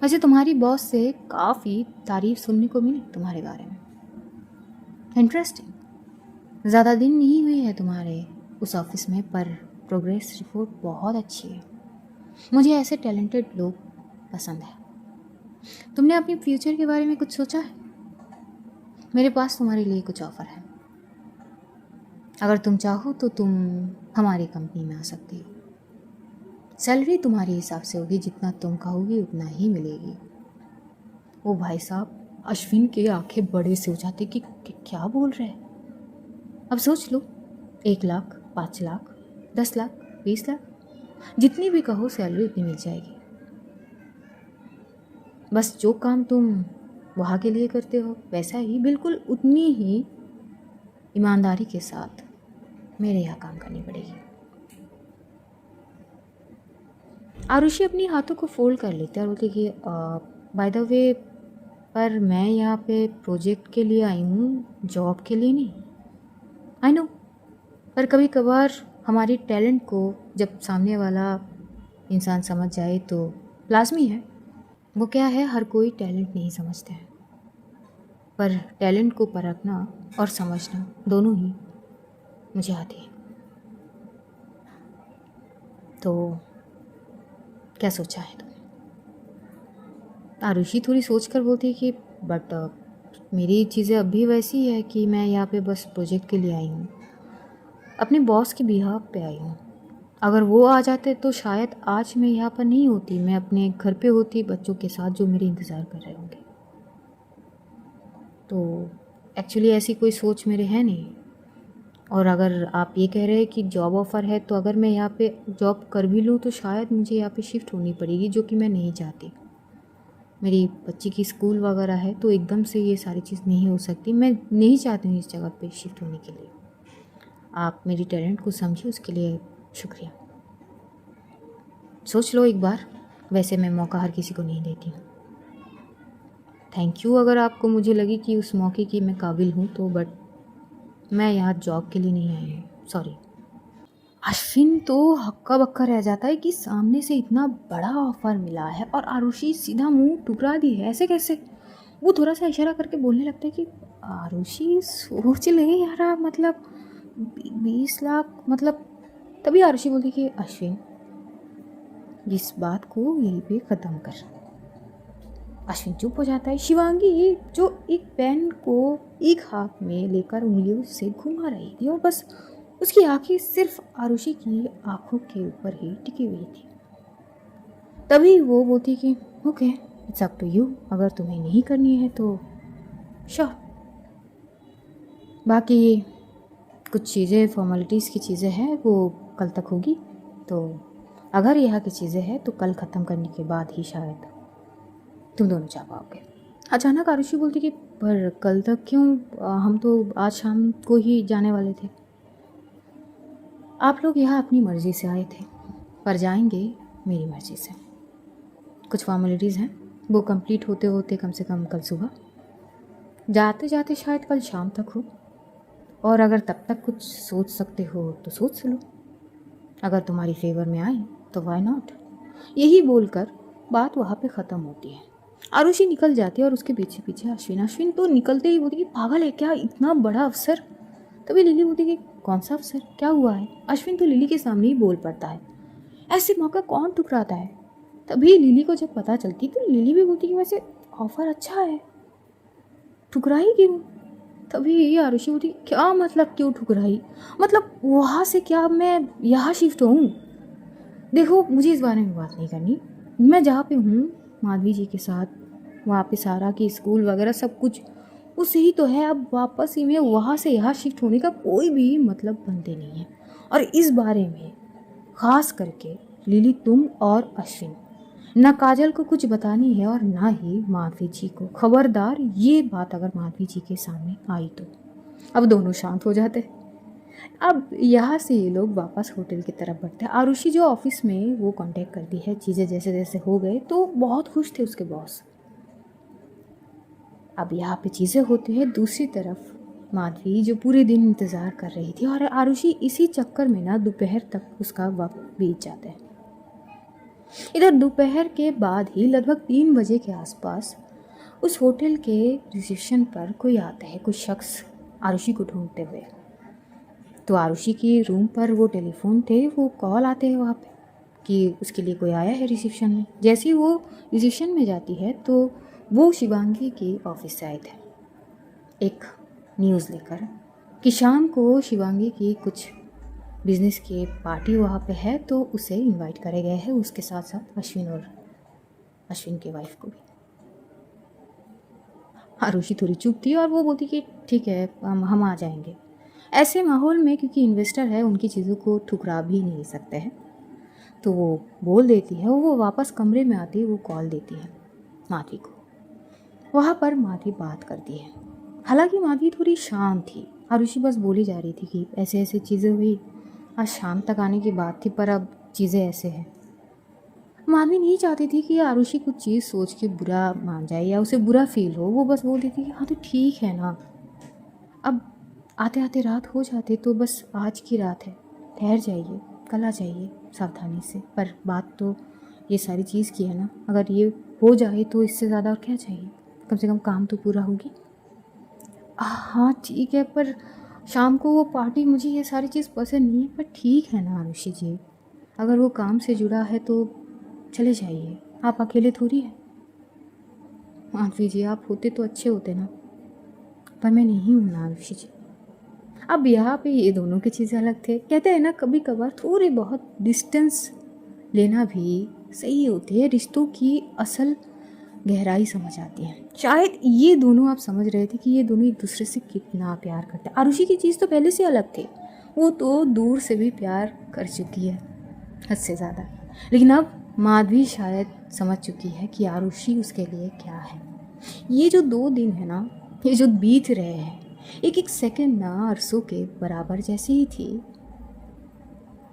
वैसे तुम्हारी बॉस से काफ़ी तारीफ सुनने को मिली तुम्हारे बारे में, इंटरेस्टिंग। ज़्यादा दिन नहीं हुए हैं तुम्हारे उस ऑफिस में, पर प्रोग्रेस रिपोर्ट बहुत अच्छी है। मुझे ऐसे टैलेंटेड लोग पसंद है। तुमने अपने फ्यूचर के बारे में कुछ सोचा है। मेरे पास तुम्हारे लिए कुछ ऑफ़र है। अगर तुम चाहो तो तुम हमारी कंपनी में आ सकती हो। सैलरी तुम्हारे हिसाब से होगी, जितना तुम कहोगी उतना ही मिलेगी। ओ भाई साहब, अश्विन की आंखें बड़े से हो जाती कि क्या बोल रहे हैं। अब सोच लो, 1 लाख, 5 लाख, 10 लाख, 20 लाख, जितनी भी कहो सैलरी उतनी मिल जाएगी। बस जो काम तुम वहाँ के लिए करते हो वैसा ही, बिल्कुल उतनी ही ईमानदारी के साथ मेरे यहाँ काम करनी पड़ेगी। आरुषि अपनी हाथों को फोल्ड कर लेते और बोलती कि बाय द वे, पर मैं यहाँ पे प्रोजेक्ट के लिए आई हूँ, जॉब के लिए नहीं। आई नो, पर कभी कभार हमारी टैलेंट को जब सामने वाला इंसान समझ जाए तो लाजमी है। वो क्या है, हर कोई टैलेंट नहीं समझते हैं। पर टैलेंट को परखना और समझना दोनों ही मुझे आती है। तो क्या सोचा है तुमने? आरुषि थोड़ी सोच कर बोलती है कि बट मेरी चीज़ें अब भी वैसी है कि मैं यहाँ पे बस प्रोजेक्ट के लिए आई हूँ, अपने बॉस के बिहाफ पे आई हूँ। अगर वो आ जाते तो शायद आज मैं यहाँ पर नहीं होती, मैं अपने घर पे होती बच्चों के साथ जो मेरे इंतज़ार कर रहे होंगे। तो एक्चुअली ऐसी कोई सोच मेरे है नहीं। और अगर आप ये कह रहे हैं कि जॉब ऑफ़र है, तो अगर मैं यहाँ पे जॉब कर भी लूँ तो शायद मुझे यहाँ पे शिफ्ट होनी पड़ेगी, जो कि मैं नहीं चाहती। मेरी बच्ची की स्कूल वगैरह है, तो एकदम से ये सारी चीज़ नहीं हो सकती। मैं नहीं चाहती हूँ इस जगह पे शिफ्ट होने के लिए। आप मेरी टैलेंट को समझिए, उसके लिए शुक्रिया। सोच लो एक बार, वैसे मैं मौका हर किसी को नहीं देती हूँ। थैंक यू अगर आपको मुझे लगी कि उस मौके की मैं काबिल हूँ तो, बट मैं यहाँ जॉब के लिए नहीं आई हूँ, सॉरी। अश्विन तो हक्का बक्का रह जाता है कि सामने से इतना बड़ा ऑफर मिला है और आरुषि सीधा मुंह ठुकरा दी है, ऐसे कैसे। वो थोड़ा सा इशारा करके बोलने लगता है कि आरुषि सोच ले यार, मतलब 20 लाख मतलब। तभी आरुषि बोलती कि अश्विन इस बात को यहीं पे ख़त्म कर। अश्विन चुप हो जाता है। शिवांगी जो एक पेन को एक हाथ में लेकर उंगलियों से घुमा रही थी और बस उसकी आंखें सिर्फ आरुषि की आंखों के ऊपर ही टिकी हुई थी। तभी वो बोलती कि okay, it's up to you, अगर तुम्हें नहीं करनी है तो श्योर। बाकी कुछ चीज़ें फॉर्मेलिटीज़ की चीज़ें हैं, वो कल तक होगी। तो अगर यहाँ की चीज़ें हैं तो कल ख़त्म करने के बाद ही शायद तुम दोनों जा पाओगे। अचानक आरुषि बोलती कि पर कल तक क्यों, हम तो आज शाम को ही जाने वाले थे। आप लोग यहाँ अपनी मर्ज़ी से आए थे, पर जाएंगे मेरी मर्ज़ी से। कुछ फॉर्मेलिटीज़ हैं, वो कंप्लीट होते होते कम से कम कल सुबह, जाते जाते शायद कल शाम तक हो। और अगर तब तक कुछ सोच सकते हो तो सोच लो, अगर तुम्हारी फेवर में आए तो व्हाई नॉट। यही बोलकर बात वहाँ पे ख़त्म होती है। आरुषि निकल जाती है और उसके पीछे पीछे अश्विन तो निकलते ही बोलती कि पागल है क्या, इतना बड़ा अफसर। तभी लिली बोलती कि कौन सा अफसर, क्या हुआ है। अश्विन तो लिली के सामने ही बोल पड़ता है, ऐसे मौका कौन ठुकराता है। तभी लिली को जब पता चलती तो लिली भी बोलती कि वैसे ऑफर अच्छा है, ठुकराई क्यों। तभी आरुषि बोलती क्या मतलब क्यों ठुकराई, मतलब वहाँ से क्या मैं यहाँ शिफ्ट हूँ। देखो मुझे इस बारे में बात नहीं करनी, मैं जहाँ पे हूँ माधवी जी के साथ, वहाँ पे सारा की स्कूल वगैरह सब कुछ उससे ही तो है। अब वापस ही में वहाँ से यहाँ शिफ्ट होने का कोई भी मतलब बनते नहीं है। और इस बारे में ख़ास करके लिली, तुम और अश्विन, ना काजल को कुछ बतानी है और ना ही माधवी जी को। खबरदार ये बात अगर माधवी जी के सामने आई तो। अब दोनों शांत हो जाते। अब यहाँ से ये लोग वापस होटल की तरफ बढ़ते हैं। आरुषि जो ऑफिस में वो कांटेक्ट करती है, चीज़ें जैसे जैसे हो गए तो बहुत खुश थे उसके बॉस। अब यहाँ पे चीज़ें होती है दूसरी तरफ माधवी जो पूरे दिन इंतज़ार कर रही थी, और आरुषि इसी चक्कर में ना दोपहर तक उसका वक्त बीत जाता है। इधर दोपहर के बाद ही लगभग 3 बजे के आसपास उस होटल के रिसेप्शन पर कोई आता है, कुछ शख्स आरुषि को ढूंढते हुए। तो आरुषि के रूम पर वो टेलीफोन थे, वो कॉल आते हैं वहाँ पे कि उसके लिए कोई आया है रिसेप्शन में। जैसे ही वो रिसेप्शन में जाती है तो वो शिवांगी के ऑफिस से आए थे एक न्यूज़ लेकर कि शाम को शिवांगी की कुछ बिजनेस की पार्टी वहाँ पे है, तो उसे इनवाइट करे गए हैं, उसके साथ साथ अश्विन और अश्विन की वाइफ को भी। आरुषि थोड़ी चुप थी और वो बोलती कि ठीक है हम आ जाएंगे। ऐसे माहौल में क्योंकि इन्वेस्टर है, उनकी चीज़ों को ठुकरा भी नहीं सकते हैं, तो वो बोल देती है। वो वापस कमरे में आती है, वो कॉल देती है माधवी को। वहाँ पर माधवी बात करती है। हालांकि माधवी थोड़ी शांत थी, आरुषि बस बोली जा रही थी कि ऐसे ऐसे चीज़ें हुई, आज शाम तक आने की बात थी पर अब चीज़ें ऐसे हैं। माधवी नहीं चाहती थी कि आरुषि कुछ चीज़ सोच के बुरा मान जाए या उसे बुरा फील हो। वो बस बोलती थी कि हाँ तो ठीक है ना, अब आते आते रात हो जाते तो बस आज की रात है, ठहर जाइए, कल आ जाइए सावधानी से। पर बात तो ये सारी चीज़ की है ना, अगर ये हो जाए तो इससे ज़्यादा और क्या चाहिए, कम से कम काम तो पूरा होगी। हाँ ठीक है, पर शाम को वो पार्टी, मुझे ये सारी चीज़ पसंद नहीं है। पर ठीक है ना आरुषि जी, अगर वो काम से जुड़ा है तो चले जाइए, आप अकेले थोड़ी हैं। माधवी जी, आप होते तो अच्छे होते ना, पर मैं नहीं हूँ ना आरुषि जी। अब यहाँ पे ये दोनों की चीज़ें अलग थे। कहते हैं ना, कभी कभार थोड़ी बहुत डिस्टेंस लेना भी सही होती है, रिश्तों की असल गहराई समझ आती है। शायद ये दोनों आप समझ रहे थे कि ये दोनों एक दूसरे से कितना प्यार करते हैं। आरुषि की चीज़ तो पहले से अलग थी, वो तो दूर से भी प्यार कर चुकी है, हद से ज़्यादा। लेकिन अब माधवी शायद समझ चुकी है कि आरुषि उसके लिए क्या है। ये जो 2 दिन है ना, ये जो बीत रहे हैं, एक एक सेकंड ना अरसों के बराबर जैसे ही थी।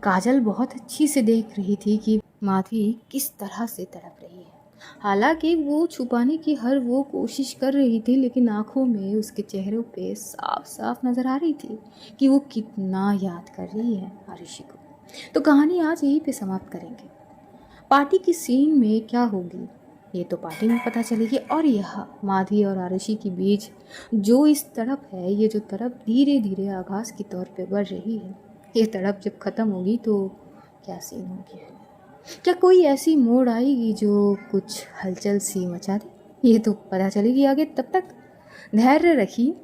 काजल बहुत अच्छी से देख रही थी कि माधवी किस तरह से तड़प रही है। हालांकि वो छुपाने की हर वो कोशिश कर रही थी, लेकिन आंखों में, उसके चेहरों पे साफ साफ नजर आ रही थी कि वो कितना याद कर रही है आरुषि को। तो कहानी आज यहीं पे समाप्त करेंगे। पार्टी की सीन में क्या होगी ये तो पार्टी में पता चलेगी। और यह माधवी और आरुषि के बीच जो इस तड़प है, ये जो तड़प धीरे धीरे आगाज के तौर पे बढ़ रही है, ये तड़प जब ख़त्म होगी तो क्या सीन होगी। क्या कोई ऐसी मोड़ आएगी जो कुछ हलचल सी मचा दे, ये तो पता चलेगी आगे। तब तक धैर्य रखिए,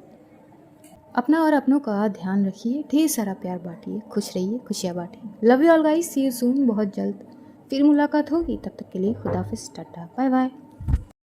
अपना और अपनों का ध्यान रखिए, ढेर सारा प्यार बांटिए, खुश रहिए, खुशियाँ बांटिए। Love you all guys, see you soon, बहुत जल्द फिर मुलाकात होगी। तब तक के लिए खुदाफिज, टाटा, बाय बाय।